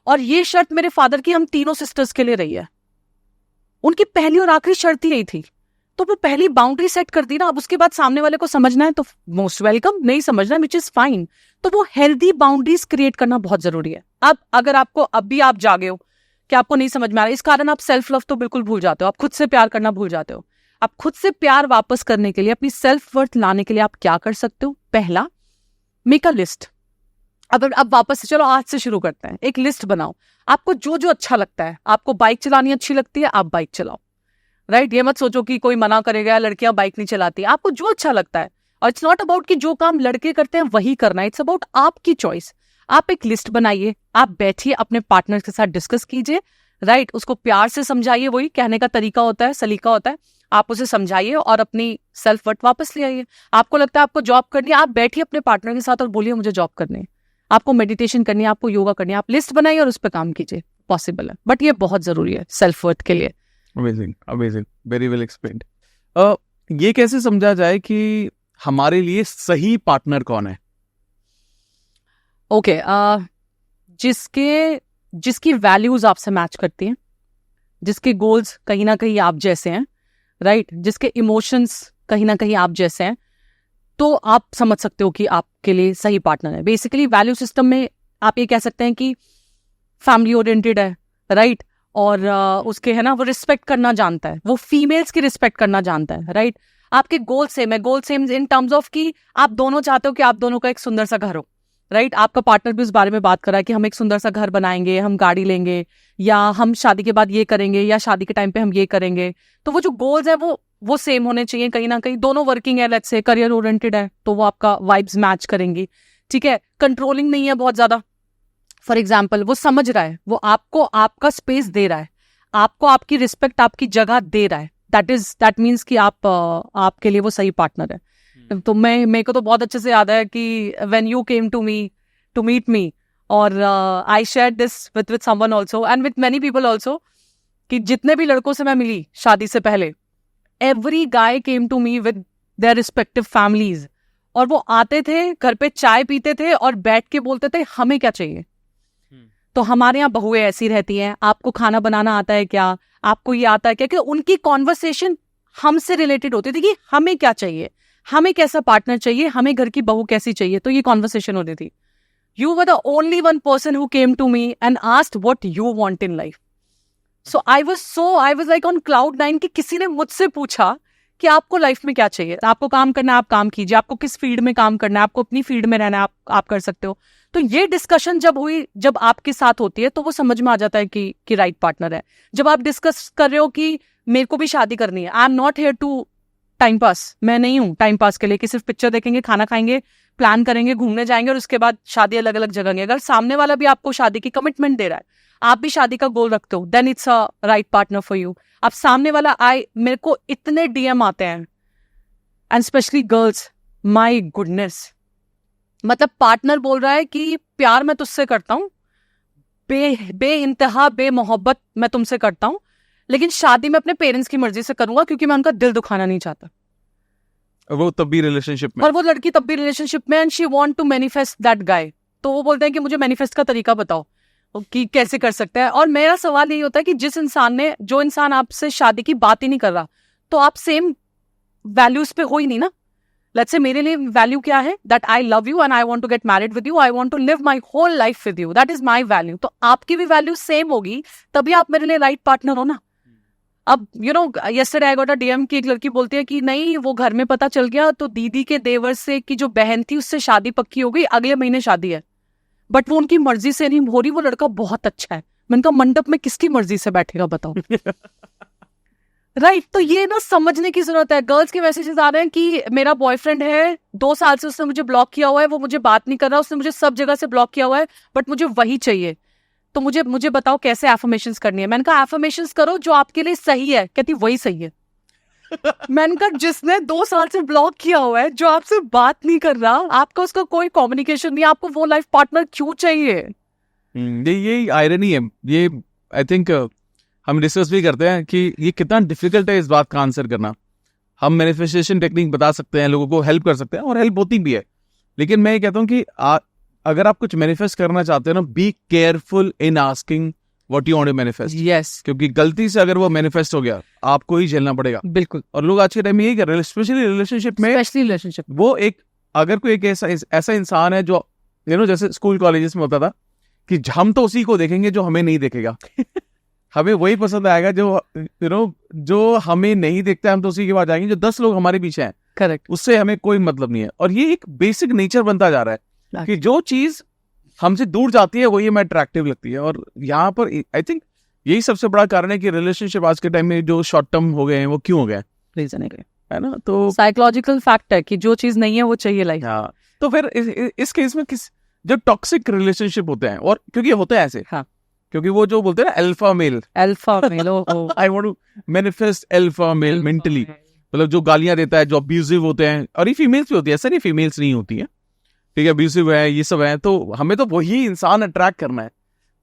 Speaker 1: और ये शर्त मेरे फादर की हम तीनों सिस्टर्स के लिए रही है. उनकी पहली और आखिरी शर्त ही यही थी. तो वो पहली बाउंड्री सेट कर दी ना. अब उसके बाद सामने वाले को समझना है तो मोस्ट वेलकम, नहीं समझना विच इज फाइन. तो वो हेल्दी बाउंड्रीज क्रिएट करना बहुत जरूरी है. अब अगर आपको अब भी आप जागे हो कि आपको नहीं समझ में आ रहा है, इस कारण आप सेल्फ लव तो बिल्कुल भूल जाते हो, आप खुद से प्यार करना भूल जाते हो. आप खुद से प्यार वापस करने के लिए, अपनी सेल्फ वर्थ लाने के लिए आप क्या कर सकते हो? पहला, मेक अ लिस्ट. अब वापस से चलो आज से शुरू करते हैं. एक लिस्ट बनाओ, आपको जो जो अच्छा लगता है. आपको बाइक चलानी अच्छी लगती है, आप बाइक चलाओ. राइट? ये मत सोचो कि कोई मना करेगा, लड़कियां बाइक नहीं चलाती, आपको जो अच्छा लगता है। और इट्स नॉट अबाउट कि जो काम लड़के करते हैं वही करना है, इट्स अबाउट आपकी चॉइस। आप एक लिस्ट बनाइए, आप बैठिए, अपने पार्टनर के साथ डिस्कस कीजिए, राइट? उसको प्यार से समझाइए, वही कहने का तरीका होता है, सलीका होता है। आप उसे समझाइए और अपनी सेल्फ वर्थ वापस ले आइए। आपको लगता है आपको जॉब करनी है, आप बैठिए अपने पार्टनर के साथ और बोलिए मुझे जॉब करनी है, आपको मेडिटेशन करनी है, आपको योगा करनी है, आप लिस्ट बनाइए और उस पर काम कीजिए। पॉसिबल है, बट ये बहुत जरूरी है सेल्फ वर्थ के लिए।
Speaker 2: Amazing, amazing, very well explained. ये कैसे समझा जाए कि हमारे लिए सही पार्टनर कौन है?
Speaker 1: ओके, जिसकी वैल्यूज आपसे मैच करती हैं, जिसके गोल्स कहीं ना कहीं आप जैसे हैं, राइट? जिसके इमोशंस कहीं ना कहीं आप जैसे हैं, तो आप समझ सकते हो कि आपके लिए सही पार्टनर है। बेसिकली वैल्यू सिस्टम में आप ये कह सकते हैं कि फैमिली ओरिएंटेड है, राइट? और उसके है ना, वो रिस्पेक्ट करना जानता है, वो फीमेल्स की रिस्पेक्ट करना जानता है, राइट? आपके गोल सेम है, गोल सेम इन टर्म्स ऑफ कि आप दोनों चाहते हो कि आप दोनों का एक सुंदर सा घर हो, राइट? आपका पार्टनर भी उस बारे में बात कर रहा है कि हम एक सुंदर सा घर बनाएंगे, हम गाड़ी लेंगे, या हम शादी के बाद ये करेंगे, या शादी के टाइम पे हम ये करेंगे। तो वो जो गोल्स है वो सेम होने चाहिए कहीं ना कहीं। दोनों वर्किंग है, लेट्स से करियर ओरिएंटेड है, तो वो आपका वाइब्स मैच करेंगी, ठीक है? कंट्रोलिंग नहीं है बहुत ज्यादा, फॉर एग्जाम्पल वो समझ रहा है, वो आपको आपका स्पेस दे रहा है, आपको आपकी रिस्पेक्ट, आपकी जगह दे रहा है, दैट मीन्स कि आपके लिए वो सही पार्टनर है। तो मेरे को तो बहुत अच्छे से याद है कि when you came to meet me, और I share this with someone also and with many people also, कि जितने भी लड़कों से मैं मिली शादी से पहले, every guy came to me with their respective families, और वो आते थे घर पे, चाय पीते थे और बैठ के बोलते थे हमें क्या चाहिए। तो हमारे यहाँ बहुएं ऐसी रहती हैं, आपको खाना बनाना आता है क्या, आपको ये आता है क्या, कि उनकी कॉन्वर्सेशन हमसे रिलेटेड होती थी कि हमें क्या चाहिए, हमें कैसा पार्टनर चाहिए, हमें घर की बहू कैसी चाहिए। तो ये कॉन्वर्सेशन होती थी। You were the only one person who came to me and asked what you want in life. So I was like on cloud 9 कि किसी ने मुझसे पूछा कि आपको लाइफ में क्या चाहिए, आपको काम करना है, आप काम कीजिए, आपको किस फील्ड में काम करना है, आपको अपनी फील्ड में रहना है, आप कर सकते हो। तो ये डिस्कशन जब आपके साथ होती है, तो वो समझ में आ जाता है कि राइट पार्टनर है। जब आप डिस्कस कर रहे हो कि मेरे को भी शादी करनी है, I am not here to time pass, मैं नहीं हूँ टाइम पास के लिए कि सिर्फ पिक्चर देखेंगे, खाना खाएंगे, प्लान करेंगे, घूमने जाएंगे और उसके बाद शादी अलग अलग जगह। अगर सामने वाला भी आपको शादी की कमिटमेंट दे रहा है, आप भी शादी का गोल रखते हो, then it's a right partner for you. अब सामने वाला मेरे को इतने डीएम आते हैं, and specially girls, my goodness, मतलब पार्टनर बोल रहा है कि प्यार मैं तुझसे करता हूँ, बे इंतहा बे मोहब्बत मैं तुमसे करता हूँ, लेकिन शादी में अपने पेरेंट्स की मर्जी से करूंगा क्योंकि मैं उनका दिल दुखाना नहीं चाहता।
Speaker 2: वो तब भी रिलेशनशिप में,
Speaker 1: और वो लड़की तब भी रिलेशनशिप में, and she want to manifest that guy. तो वो बोलते हैं कि मुझे मैनिफेस्ट का तरीका बताओ कि कैसे कर सकते हैं। और मेरा सवाल यही होता है कि जो इंसान आपसे शादी की बात ही नहीं कर रहा, तो आप सेम वैल्यूज पे हो ही नहीं ना। लेट्स से मेरे लिए वैल्यू क्या है, that I love you and I want to get married with you, I want to live my whole life with you, that is my value. तो आपकी भी वैल्यू सेम होगी, तभी आप मेरे लिए राइट पार्टनर हो ना। अब yesterday I got a DM की एक लड़की बोलती है कि नहीं, वो घर में पता चल गया तो दीदी के देवर से की जो बहन थी उससे शादी पक्की हो गई, अगले महीने शादी है, बट वो उनकी मर्जी से नहीं हो रही, वो लड़का बहुत अच्छा है। मैंने कहा मंडप में किसकी मर्जी से बैठेगा बताओ। राइट तो ये ना समझने की जरूरत है। गर्ल्स के मैसेजेस आ रहे हैं कि मेरा बॉयफ्रेंड है, 2 साल से उसने मुझे ब्लॉक किया हुआ है, वो मुझे बात नहीं कर रहा, उसने मुझे सब जगह से ब्लॉक किया हुआ है, बट मुझे वही चाहिए। तो मुझे बताओ कैसे एफर्मेशंस करनी है। मैंने कहा एफर्मेशंस करो जो आपके लिए सही है। कहती वही सही है। मैंने कहा जिसने 2 साल से ब्लॉक किया हुआ है, जो आपसे बात नहीं कर रहा, आपका उसका कोई कम्युनिकेशन नहीं, आपको वो लाइफ पार्टनर क्यों चाहिए?
Speaker 2: ये आयरनी है। ये आई थिंक हम डिस्कस भी करते हैं कि ये कितना डिफिकल्ट है इस बात का आंसर करना। हम मैनिफेस्टेशन टेक्निक बता सकते हैं, लोगों को हेल्प कर सकते हैं और हेल्प होती भी है, लेकिन मैं ये कहता हूँ कि अगर आप कुछ मैनिफेस्ट करना चाहते हो ना, be careful in asking what you want to manifest.
Speaker 1: Yes,
Speaker 2: क्योंकि गलती से अगर वो मैनिफेस्ट हो गया, आपको ही झेलना पड़ेगा।
Speaker 1: बिल्कुल।
Speaker 2: और लोग आज के टाइम में यही कर रहे हैं, स्पेशली रिलेशनशिप में। वो अगर कोई एक ऐसा इंसान है जो जैसे स्कूल कॉलेजेस में होता था कि हम तो उसी को देखेंगे जो हमें नहीं देखेगा। हमें वही पसंद आएगा जो हमें नहीं देखता है, हम तो उसी के बाद जाएंगे। जो 10 लोग हमारे पीछे हैं,
Speaker 1: करेक्ट,
Speaker 2: उससे हमें कोई मतलब नहीं है। और ये एक बेसिक नेचर बनता जा रहा है कि जो चीज हमसे दूर जाती है वही हमें अट्रैक्टिव लगती है। और यहाँ पर आई थिंक यही सबसे बड़ा कारण है कि रिलेशनशिप आज के टाइम में जो शॉर्ट टर्म हो गए हैं वो क्यों हो गए हैं,
Speaker 1: रीजन
Speaker 2: है ना? तो
Speaker 1: साइकोलॉजिकल फैक्ट है कि जो चीज नहीं है वो चाहिए लाइफ।
Speaker 2: हाँ, तो फिर इस केस में किस जो टॉक्सिक रिलेशनशिप होते हैं, और क्योंकि होते हैं ऐसे,
Speaker 1: हाँ,
Speaker 2: क्योंकि वो जो बोलते हैं ना alpha male,
Speaker 1: alpha male,
Speaker 2: I want to manifest alpha male mentally, मतलब जो गालियां देता है, जो अब्यूजिव होते हैं, और ये फीमेल्स भी होती है, ऐसा नहीं फीमेल्स नहीं होती है, ठीक है, अब्यूजिव है, ये सब है, तो हमें तो वही इंसान अट्रैक्ट करना है।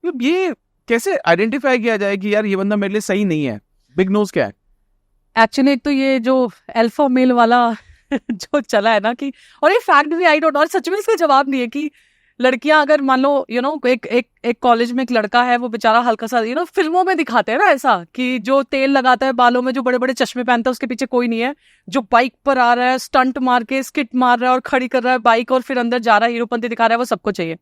Speaker 2: मतलब ये कैसे आइडेंटिफाई किया जाए कि यार ये बंदा मेरे लिए सही नहीं है? बिग नोज क्या है?
Speaker 1: एक्चुअली एक तो ये जो अल्फा मेल वाला जो चला है ना कि, और ये फैक्ट भी आई डोंट नो, और सच में इसका जवाब नहीं है कि लड़कियां अगर मान लो एक कॉलेज में एक लड़का है, वो बेचारा हल्का सा फिल्मों में दिखाते हैं ना ऐसा कि जो तेल लगाता है बालों में, जो बड़े बड़े चश्मे पहनता है, उसके पीछे कोई नहीं है, जो बाइक पर आ रहा है, स्टंट मार के स्किट मार रहा है और खड़ी कर रहा है बाइक और फिर अंदर जा रहा है, हीरोपंती दिखा रहा है, वो सबको चाहिए।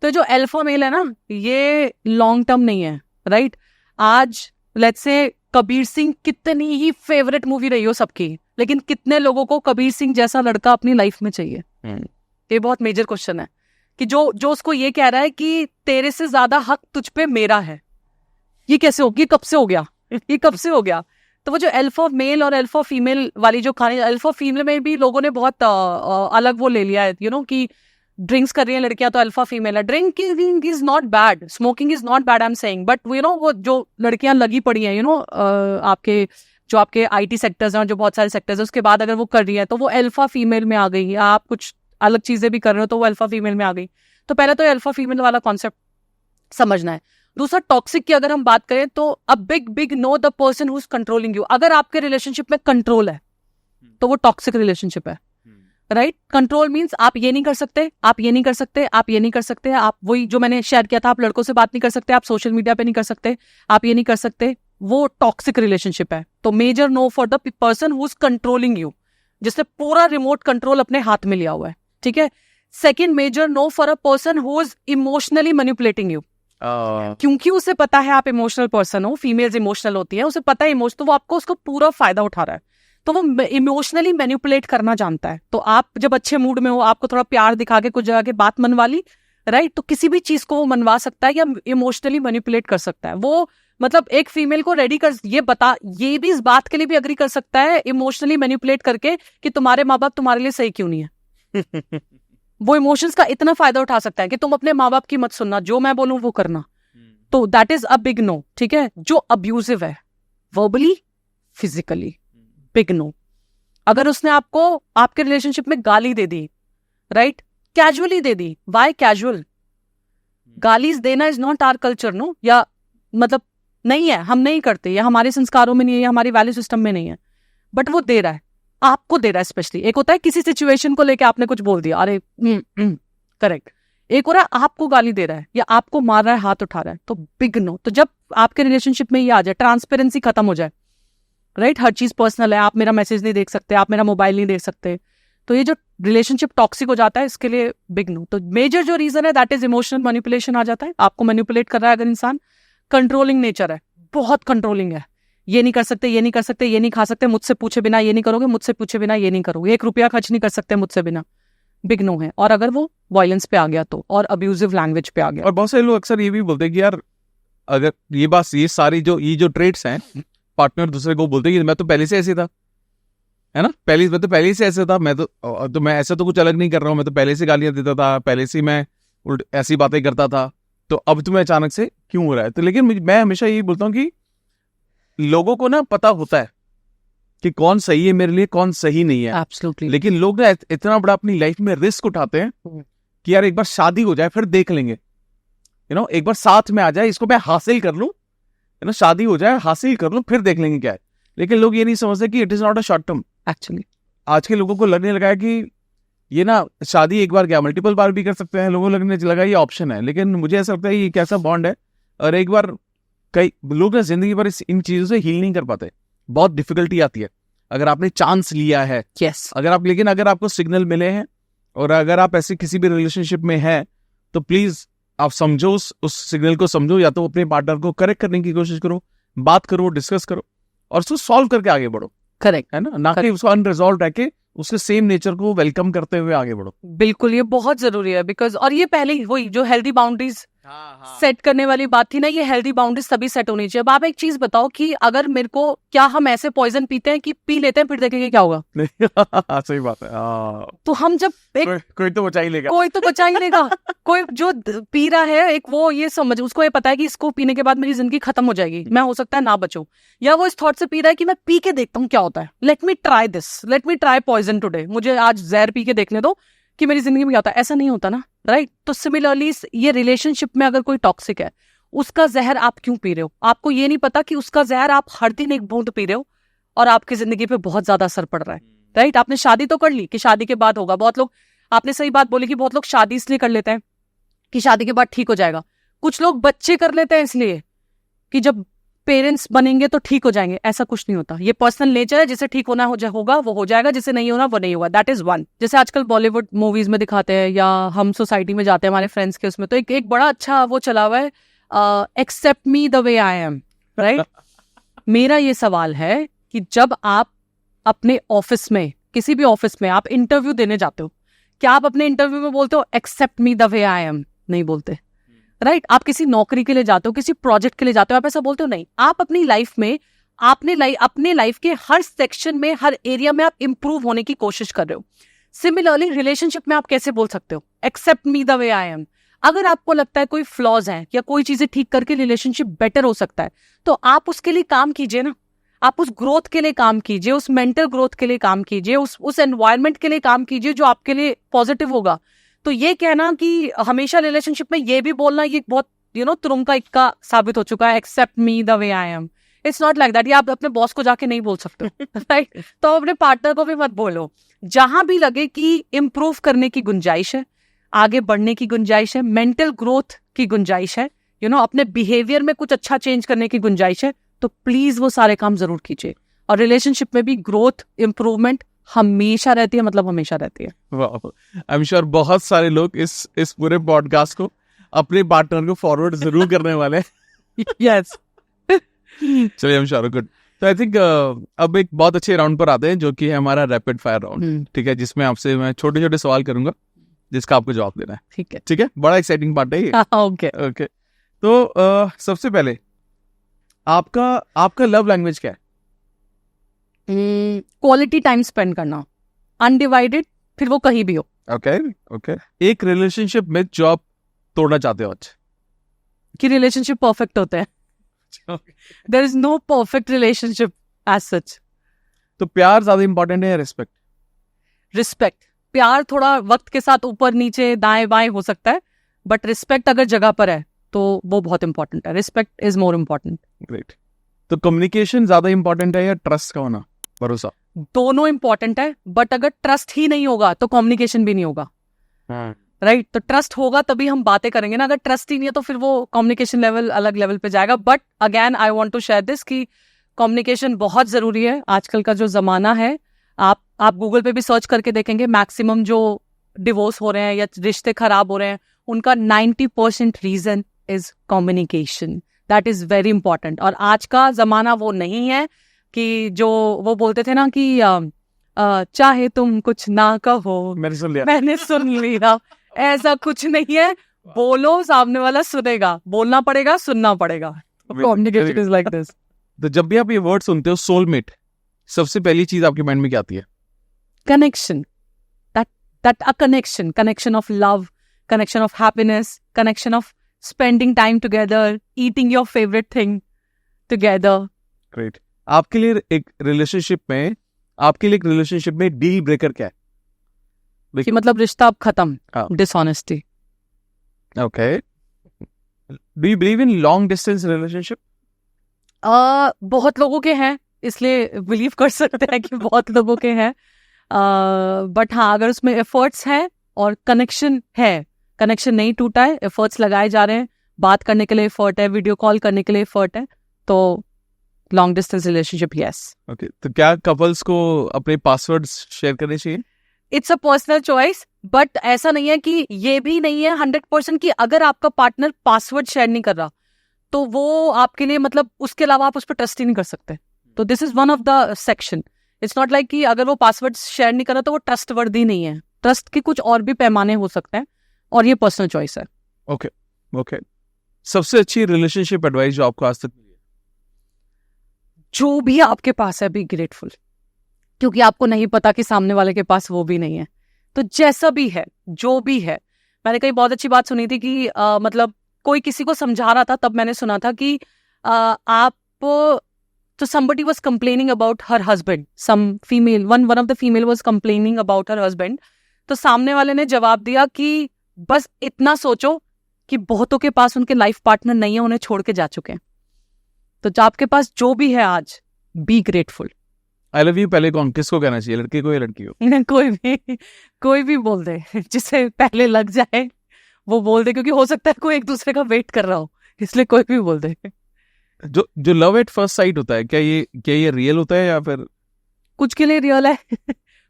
Speaker 1: तो जो अल्फा मेल है ना, ये लॉन्ग टर्म नहीं है, राइट? आज लेट्स से कबीर सिंह कितनी ही फेवरेट मूवी रही हो सबकी, लेकिन कितने लोगों को कबीर सिंह जैसा लड़का अपनी लाइफ में चाहिए? ये बहुत मेजर क्वेश्चन है कि जो उसको ये कह रहा है कि तेरे से ज्यादा हक तुझ पे मेरा है। ये कैसे हो गया? कब से हो गया? ये कब से हो गया? तो वो जो अल्फा मेल और अल्फा फीमेल वाली जो कहानी, अल्फा फीमेल में भी लोगों ने बहुत अलग वो ले लिया है, कि ड्रिंक्स कर रही हैं लड़कियां तो अल्फा फीमेल है। Drinking is not bad, smoking is not bad, I am saying, but वो जो लड़कियां लगी पड़ी हैं आपके आईटी सेक्टर्स हैं, जो बहुत सारे सेक्टर्स हैं, उसके बाद अगर वो कर रही है तो वो अल्फा फीमेल में आ गई, या आप कुछ अलग चीजें भी कर रहे हो तो वो अल्फा फीमेल में आ गई। तो पहले तो अल्फा फीमेल वाला कॉन्सेप्ट समझना है। दूसरा, टॉक्सिक की अगर हम बात करें तो अ big know the person who is controlling you. अगर आपके रिलेशनशिप में कंट्रोल है तो वो टॉक्सिक रिलेशनशिप है, राइट? कंट्रोल मीन्स आप ये नहीं कर सकते, आप ये नहीं कर सकते, आप ये नहीं कर सकते, आप वही जो मैंने शेयर किया था, आप लड़कों से बात नहीं कर सकते, आप सोशल मीडिया पे नहीं कर सकते, आप ये नहीं कर सकते, वो टॉक्सिक रिलेशनशिप है। तो major no for the person who is controlling you, जिसने पूरा रिमोट कंट्रोल अपने हाथ में लिया हुआ है, ठीक है? Second major no for a person who is emotionally manipulating you, क्योंकि उसे पता है आप इमोशनल पर्सन हो, फीमेल्स इमोशनल होती है, उसे पता है इमोशन, तो वो आपको उसका पूरा फायदा उठा रहा है, तो वो इमोशनली मैनिपुलेट करना जानता है। तो आप जब अच्छे मूड में हो, आपको थोड़ा प्यार दिखा के कुछ जगह के बात मनवा ली, राइट? तो किसी भी चीज को वो मनवा सकता है या इमोशनली मैनिपुलेट कर सकता है। वो मतलब एक फीमेल को रेडी कर, ये भी इस बात के लिए भी अग्री कर सकता है इमोशनली मैनिपुलेट करके कि तुम्हारे माँ बाप तुम्हारे लिए सही क्यों नहीं है। वो इमोशंस का इतना फायदा उठा सकता है कि तुम अपने माँ बाप की मत सुनना, जो मैं बोलूं वो करना। तो that is a big no, ठीक है? जो अब्यूजिव है वर्बली, फिजिकली, बिग नो। अगर उसने आपको आपके रिलेशनशिप में गाली दे दी, राइट? कैजुअली दे दी, वाई कैजुअल? गालीज देना is not our culture, no, या मतलब नहीं है, हम नहीं करते, या हमारे संस्कारों में नहीं है, या हमारी वैल्यू सिस्टम में नहीं है, बट वो दे रहा है, आपको दे रहा है। स्पेशली एक होता है किसी सिचुएशन को लेके आपने कुछ बोल दिया, अरे करेक्ट। एक हो रहा है आपको गाली दे रहा है या आपको मार रहा है, हाथ उठा रहा है, तो बिग नो। तो जब आपके रिलेशनशिप में ये आ जाए, ट्रांसपेरेंसी खत्म हो जाए, राइट? हर चीज पर्सनल है, आप मेरा मैसेज नहीं देख सकते, आप मेरा मोबाइल नहीं देख सकते, तो ये जो रिलेशनशिप टॉक्सिक हो जाता है, इसके लिए बिग नो। तो मेजर जो रीजन है दैट इज इमोशनल मैनिपुलेशन आ जाता है। आपको मैनिपुलेट कर रहा है अगर इंसान, कंट्रोलिंग नेचर है, बहुत कंट्रोलिंग है, ये नहीं कर सकते, ये नहीं कर सकते, ये नहीं खा सकते, मुझसे पूछे बिना ये नहीं करोगे, मुझसे पूछे बिना ये नहीं करोगे, 1 रुपया खर्च नहीं कर सकते मुझसे बिना, बिग नो है। और अगर वो वायलेंस पे आ गया तो, और अब्यूजिव लैंग्वेज पे आ गया।
Speaker 2: और बहुत सारे लोग अक्सर ये भी बोलते हैं कि यार अगर ये सारी जो ट्रेड्स हैं, पार्टनर दूसरे को बोलते हैं कि मैं तो पहले से ऐसे था, है ना, मैं तो पहले से ऐसे था, मैं ऐसा तो कुछ अलग नहीं कर रहा हूँ, मैं तो पहले से गालियां देता था, पहले से मैं ऐसी बातें करता था, तो अब तुम्हें अचानक से क्यों हो रहा है? तो लेकिन मैं हमेशा यही बोलता हूँ कि लोगों को ना पता होता है कि कौन सही है मेरे लिए, कौन सही नहीं है।
Speaker 1: Absolutely.
Speaker 2: लेकिन लोग ना इतना बड़ा अपनी लाइफ में रिस्क उठाते हैं कि यार एक बार शादी हो जाए फिर देख लेंगे, एक बार साथ में आ जाए, इसको मैं हासिल कर लूं, शादी हो जाए, हासिल कर लूं, फिर देख लेंगे क्या है। लेकिन लोग ये नहीं समझते कि it is not a short term.
Speaker 1: Actually
Speaker 2: आज के लोगों को लगने लगा है कि ये ना शादी एक बार क्या मल्टीपल बार भी कर सकते हैं, लोगों को लगने लगा ये ऑप्शन है। लेकिन मुझे ऐसा लगता है ये कैसा बॉन्ड है, और एक बार कई लोग ना जिंदगी भर इन चीजों से हील नहीं कर पाते, बहुत डिफिकल्टी आती है। अगर आपने चांस लिया है, लेकिन अगर आपको सिग्नल मिले हैं, और अगर आप ऐसे किसी भी रिलेशनशिप में हैं, तो प्लीज आप समझो, उस सिग्नल को समझो, या तो अपने पार्टनर को करेक्ट करने की कोशिश करो, बात करो, डिस्कस करो, और उसको सॉल्व करके आगे बढ़ो।
Speaker 1: करेक्ट
Speaker 2: है ना कि उसको अनरिजॉल्व रह के उसके सेम नेचर को वेलकम करते हुए आगे बढ़ो।
Speaker 1: बिल्कुल, ये बहुत जरूरी है, बिकॉज और ये पहले ही वही जो हेल्दी बाउंड्रीज सेट करने वाली बात थी ना, ये हेल्दी बाउंड्रीज तभी सेट होनी चाहिए। अब आप एक चीज बताओ कि अगर मेरे को, क्या हम ऐसे पॉइजन पीते हैं कि पी लेते हैं फिर देखेंगे क्या होगा?
Speaker 2: सही बात है।
Speaker 1: तो हम जब
Speaker 2: कोई तो बचा ही लेगा,
Speaker 1: कोई तो बचा ही लेगा। कोई जो पी रहा है, एक वो ये समझ, उसको ये पता है कि इसको पीने के बाद मेरी जिंदगी खत्म हो जाएगी, मैं हो सकता है ना बचूं, या वो इस थॉट से पी रहा है कि मैं पी के देखता हूँ क्या होता है, let me try this, let me try poison today, मुझे आज जहर पी के देखने दो कि मेरी जिंदगी में क्या होता है। ऐसा नहीं होता ना, राइट? तो सिमिलरली ये रिलेशनशिप में अगर कोई टॉक्सिक है, उसका जहर आप क्यों पी रहे हो? आपको ये नहीं पता कि उसका जहर आप हर दिन एक बूंद पी रहे हो और आपकी जिंदगी पे बहुत ज्यादा असर पड़ रहा है, राइट? आपने शादी तो कर ली कि शादी के बाद होगा। बहुत लोग, आपने सही बात बोली कि बहुत लोग शादी इसलिए कर लेते हैं कि शादी के बाद ठीक हो जाएगा। कुछ लोग बच्चे कर लेते हैं इसलिए कि जब पेरेंट्स बनेंगे तो ठीक हो जाएंगे। ऐसा कुछ नहीं होता, ये पर्सनल नेचर है। जिसे ठीक होना होगा वो हो जाएगा, जिसे नहीं होना वो नहीं होगा। That is one. जैसे आजकल बॉलीवुड मूवीज में दिखाते हैं या हम सोसाइटी में जाते हैं हमारे फ्रेंड्स के उसमें, तो एक बड़ा अच्छा वो चला हुआ है, accept me the way I am, right? मेरा ये सवाल है कि जब आप अपने ऑफिस में, किसी भी ऑफिस में आप इंटरव्यू देने जाते हो, क्या आप अपने इंटरव्यू में बोलते हो accept me the way I am? नहीं बोलते, राइट? आप किसी नौकरी के लिए जाते हो, किसी प्रोजेक्ट के लिए जाते हो, आप ऐसा बोलते हो? नहीं। आप अपनी लाइफ में, अपने लाइफ के हर सेक्शन में, हर एरिया में आप इंप्रूव होने की कोशिश कर रहे हो। सिमिलरली रिलेशनशिप में आप कैसे बोल सकते हो accept me the way I am? अगर आपको लगता है कोई फ्लॉज है या कोई चीजें ठीक करके रिलेशनशिप बेटर हो सकता है, तो आप उसके लिए काम कीजिए ना। आप उस ग्रोथ के लिए काम कीजिए, उस मेंटल ग्रोथ के लिए काम कीजिए, उस एनवायरनमेंट के लिए काम कीजिए जो आपके लिए पॉजिटिव होगा। तो ये कहना कि हमेशा रिलेशनशिप में ये भी बोलना, ये बहुत तुरुम का इक्का साबित हो चुका है, accept me the way I am. It's not like that. ये आप अपने बॉस को जाके नहीं बोल सकते, राइट? तो अपने पार्टनर को भी मत बोलो। जहां भी लगे कि इम्प्रूव करने की गुंजाइश है, आगे बढ़ने की गुंजाइश है, मेंटल ग्रोथ की गुंजाइश है, अपने बिहेवियर में कुछ अच्छा चेंज करने की गुंजाइश है, तो प्लीज वो सारे काम जरूर कीजिए। और रिलेशनशिप में भी ग्रोथ, इंप्रूवमेंट हमेशा रहती है, मतलब हमेशा रहती है।
Speaker 2: आई एम श्योर बहुत सारे लोग इस पूरे पॉडकास्ट को अपने पार्टनर को फॉरवर्ड जरूर करने वाले हैं।
Speaker 1: यस।
Speaker 2: चलिए, आई एम श्योर, गुड। तो आई थिंक अब एक बहुत अच्छे राउंड पर आते हैं, जो कि है हमारा रैपिड फायर राउंड। ठीक है, जिसमें आपसे मैं छोटे छोटे सवाल करूंगा जिसका आपको जवाब देना है। ठीक है, बड़ा एक्साइटिंग पार्ट है ये। ओके। तो सबसे पहले आपका लव लैंग्वेज क्या है?
Speaker 1: क्वालिटी टाइम स्पेंड करना, अनडिवाइडेड, फिर वो कहीं भी हो।
Speaker 2: ओके। एक रिलेशनशिप में जो आप तोड़ना चाहते हो आज?
Speaker 1: कि रिलेशनशिप परफेक्ट होते हैं। There is no perfect relationship as such.
Speaker 2: तो प्यार ज्यादा इंपॉर्टेंट है या रिस्पेक्ट?
Speaker 1: रिस्पेक्ट। प्यार थोड़ा वक्त के साथ ऊपर नीचे दाएं बाएं हो सकता है, बट रिस्पेक्ट अगर जगह पर है तो वो बहुत इंपॉर्टेंट है। Respect is more important.
Speaker 2: Great. तो कम्युनिकेशन ज्यादा इंपॉर्टेंट है या ट्रस्ट का होना, भरोसा?
Speaker 1: दोनों इंपॉर्टेंट है, बट अगर ट्रस्ट ही नहीं होगा तो कम्युनिकेशन भी नहीं होगा, राइट? तो ट्रस्ट होगा तभी हम बातें करेंगे ना। अगर ट्रस्ट ही नहीं है तो फिर वो कम्युनिकेशन लेवल अलग लेवल पे जाएगा। But again I want to share this कि कम्युनिकेशन बहुत जरूरी है। आजकल का जो जमाना है, आप गूगल पे भी सर्च करके देखेंगे, मैक्सिमम जो डिवोर्स हो रहे हैं या रिश्ते खराब हो रहे हैं, उनका 90% reason is communication. That is very important. और आज का जमाना वो नहीं है कि जो वो बोलते थे ना कि चाहे तुम कुछ ना कहो, मैंने सुन लिया। ऐसा कुछ नहीं है। बोलो, सामने वाला सुनेगा। बोलना पड़ेगा, सुनना पड़ेगा। Communication is like this.
Speaker 2: तो जब भी आप ये वर्ड सुनते हो सोलमेट, सबसे पहली चीज आपके माइंड में क्या आती है?
Speaker 1: Connection. That a connection of love, connection of happiness, connection of spending time together, eating your favorite thing together.
Speaker 2: Great. आपके लिए एक रिलेशनशिप में डील ब्रेकर क्या है?
Speaker 1: कि मतलब रिश्ता अब खत्म, dishonesty.
Speaker 2: Okay. Do you believe in long distance relationship?
Speaker 1: बहुत लोगों के हैं, इसलिए बिलीव कर सकते हैं कि बहुत लोगों के हैं। बट हाँ, अगर उसमें एफर्ट्स हैं और कनेक्शन है, कनेक्शन नहीं टूटा है, एफर्ट्स लगाए जा रहे हैं, बात करने के लिए एफर्ट है, वीडियो कॉल करने के लिए एफर्ट है, तो long distance relationship yes.
Speaker 2: Okay. तो क्या कपल्स को अपने पासवर्ड्स शेयर करने चाहिए?
Speaker 1: It's a personal choice, but ऐसा नहीं है कि ये भी नहीं है 100% कि अगर आपका पार्टनर पासवर्ड शेयर नहीं कर रहा तो वो आपके लिए, मतलब उसके अलावा आप उस पर ट्रस्ट ही नहीं कर सकते। तो this is one of the section. It's not like कि अगर वो पासवर्ड शेयर नहीं कर रहा तो वो ट्रस्ट वर्दी नहीं है। ट्रस्ट के कुछ और भी पैमाने हो सकते हैं और ये पर्सनल चॉइस है।
Speaker 2: ओके। सबसे अच्छी रिलेशनशिप एडवाइस जो आपको आज तक मिली है?
Speaker 1: जो भी आपके पास है बी ग्रेटफुल, क्योंकि आपको नहीं पता कि सामने वाले के पास वो भी नहीं है। तो जैसा भी है, जो भी है, मैंने कहीं बहुत अच्छी बात सुनी थी कि मतलब कोई किसी को समझा रहा था, तब मैंने सुना था कि आप तो somebody was complaining about her husband, some female, one of the female was complaining about her husband, तो सामने वाले ने जवाब दिया कि बस इतना सोचो कि बहुतों के पास उनके लाइफ पार्टनर नहीं है, उन्हें छोड़ के जा चुके हैं। तो आपके पास जो भी है आज, be grateful.
Speaker 2: I love you पहले कौन किसको कहना चाहिए, लड़के को या लड़की को?
Speaker 1: कोई भी बोल दे, जिसे पहले लग जाए वो बोल दे, क्योंकि हो सकता है कोई एक दूसरे का वेट कर रहा हो, इसलिए कोई भी बोल दे।
Speaker 2: जो लव एट फर्स्ट साइट होता है, क्या ये रियल होता है या फिर?
Speaker 1: कुछ के लिए रियल है,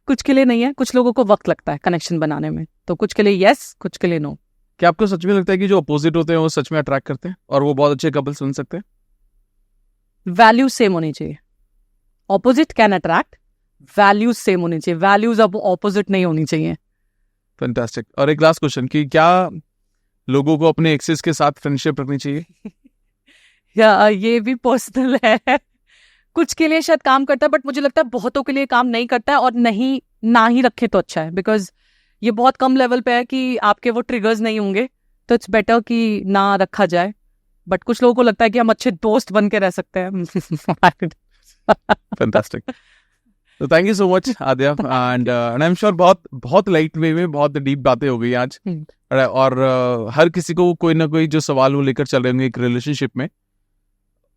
Speaker 1: कुछ के लिए नहीं है। कुछ लोगों को वक्त लगता है कनेक्शन बनाने में, तो कुछ के लिए यस, कुछ के लिए नो।
Speaker 2: क्या आपको सच में लगता है कि जो अपोजिट होते हैं वो सच में अट्रैक्ट करते हैं और वो बहुत अच्छे कपल्स बन सकते हैं?
Speaker 1: वैल्यूज सेम होनी चाहिए। Opposite can attract, values same होनी चाहिए। वैल्यूज अब ऑपोजिट नहीं होनी चाहिए।
Speaker 2: फैंटास्टिक। और एक लास्ट क्वेश्चन कि क्या लोगों को अपने एक्सेस के साथ फ्रेंडशिप रखनी चाहिए?
Speaker 1: या ये भी पर्सनल है, कुछ के लिए शायद काम करता है, बट मुझे लगता है बहुतों के लिए काम नहीं करता है, और नहीं ना ही रखे तो अच्छा है, बिकॉज ये बहुत कम लेवल पे है कि आपके वो ट्रिगर्स नहीं होंगे, तो इट्स बेटर कि ना रखा जाए। बट कुछ लोगों को लगता है कि हम अच्छे दोस्त बन के रह सकते हैं।
Speaker 2: फैंटास्टिक। तो thank you so much Aadya, and I am sure बहुत लाइट वे में बहुत डीप बातें हो गई आज, और हर किसी को कोई ना कोई जो सवाल वो लेकर चल रहे होंगे एक रिलेशनशिप में,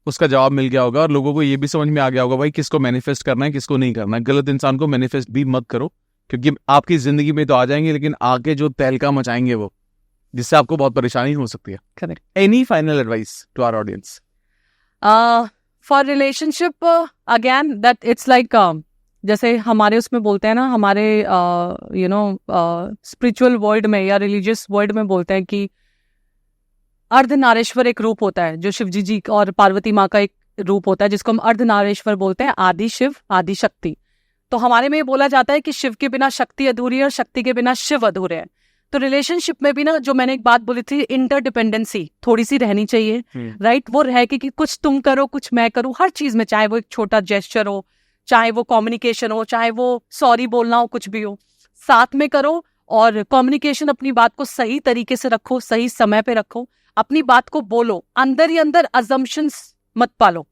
Speaker 2: उसका जवाब मिल गया होगा, और लोगों को ये भी समझ में आ गया होगा भाई किसको मैनिफेस्ट करना है, किसको नहीं करना है। गलत इंसान को मैनिफेस्ट भी मत करो, क्योंकि आपकी जिंदगी में तो आ जाएंगे, लेकिन आगे जो तहलका मचाएंगे वो, जिससे आपको बहुत परेशानी हो सकती है।
Speaker 1: Correct.
Speaker 2: Any final advice to our audience?
Speaker 1: For relationship again that it's like, जैसे हमारे उसमें बोलते हैं ना, हमारे स्पिरिचुअल वर्ल्ड में या रिलीजियस वर्ल्ड में बोलते हैं कि अर्धनारेश्वर एक रूप होता है, जो शिवजी जी और पार्वती माँ का एक रूप होता है, जिसको हम अर्धनारेश्वर बोलते हैं, आदि शिव आदि शक्ति। तो हमारे में ये बोला जाता है कि शिव के बिना शक्ति अधूरी है और शक्ति के बिना शिव अधूरे हैं। तो रिलेशनशिप में भी ना, जो मैंने एक बात बोली थी, इंटरडिपेंडेंसी थोड़ी सी रहनी चाहिए, राइट? वो रह कि कुछ तुम करो कुछ मैं करूँ, हर चीज में, चाहे वो एक छोटा जेस्चर हो, चाहे वो कम्युनिकेशन हो, चाहे वो सॉरी बोलना हो, कुछ भी हो, साथ में करो। और कम्युनिकेशन, अपनी बात को सही तरीके से रखो, सही समय पे रखो, अपनी बात को बोलो, अंदर ही अंदर अजम्पशंस मत पालो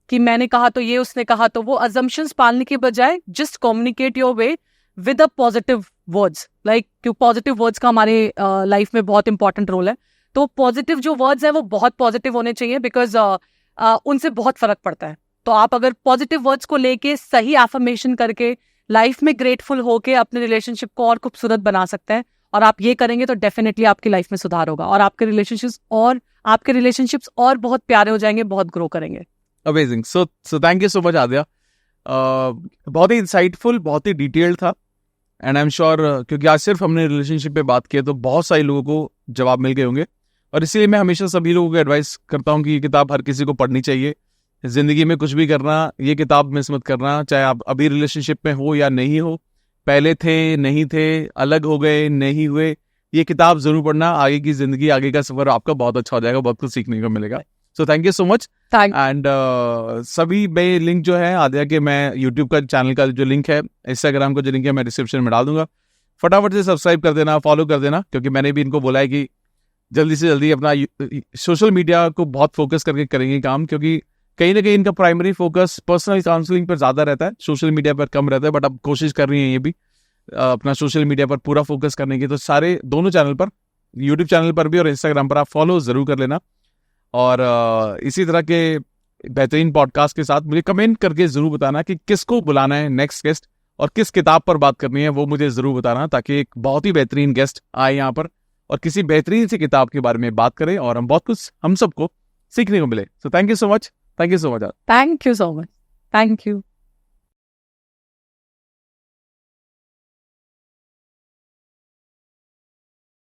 Speaker 1: कि मैंने कहा तो ये, उसने कहा तो वो। अजम्पशंस पालने के बजाय just communicate your way with a positive words, like क्यों पॉजिटिव वर्ड्स का हमारे लाइफ में बहुत इंपॉर्टेंट रोल है। तो पॉजिटिव जो वर्ड्स है वो बहुत पॉजिटिव होने चाहिए, बिकॉज उनसे बहुत फर्क पड़ता है। तो आप अगर पॉजिटिव वर्ड्स को लेके सही एफर्मेशन करके लाइफ में ग्रेटफुल होके अपने रिलेशनशिप को और खूबसूरत बना सकते हैं, और आप ये करेंगे तो डेफिनेटली आपकी लाइफ में सुधार होगा, और आपके रिलेशनशिप्स और बहुत प्यारे हो जाएंगे, बहुत ग्रो करेंगे।
Speaker 2: Amazing. So thank you so much Adya. बहुत ही इंसाइटफुल, बहुत ही डिटेल्ड था, एंड आई एम श्योर क्योंकि आज सिर्फ हमने रिलेशनशिप पे बात की है, तो बहुत सारे लोगों को जवाब मिल गए होंगे। और इसीलिए मैं हमेशा सभी लोगों को एडवाइस करता हूँ कि ये किताब हर किसी को पढ़नी चाहिए। जिंदगी में कुछ भी करना, ये किताब मिस मत करना, चाहे आप अभी रिलेशनशिप में हो या नहीं हो, पहले थे नहीं थे, अलग हो गए नहीं हुए, ये किताब जरूर पढ़ना। आगे की जिंदगी, आगे का सफर आपका बहुत अच्छा हो जाएगा, बहुत कुछ सीखने को मिलेगा। सो thank you so much. And सभी में लिंक जो है आद्या के, मैं यूट्यूब का चैनल का जो लिंक है, इंस्टाग्राम का जो लिंक है, मैं डिस्क्रिप्शन में डाल दूंगा। फटाफट से सब्सक्राइब कर देना, फॉलो कर देना, क्योंकि मैंने भी इनको बोला है कि जल्दी से जल्दी अपना सोशल मीडिया को बहुत फोकस करके करेंगे काम, क्योंकि कहीं ना कहीं इनका प्राइमरी फोकस पर्सनल काउंसलिंग पर ज्यादा रहता है, सोशल मीडिया पर कम रहता है। बट अब कोशिश कर रही है ये भी अपना सोशल मीडिया पर पूरा फोकस करने की। तो सारे दोनों चैनल पर, यूट्यूब चैनल पर भी और इंस्टाग्राम पर, आप फॉलो जरूर कर लेना। और इसी तरह के बेहतरीन पॉडकास्ट के साथ मुझे कमेंट करके जरूर बताना कि किसको बुलाना है नेक्स्ट गेस्ट, और किस किताब पर बात करनी है वो मुझे जरूर बताना, ताकि एक बहुत ही बेहतरीन गेस्ट आए यहाँ पर और किसी बेहतरीन सी किताब के बारे में बात करें, और हम बहुत कुछ हम सबको सीखने को मिले। सो thank you so much. Thank you so much.
Speaker 1: Thank you so much. Thank you.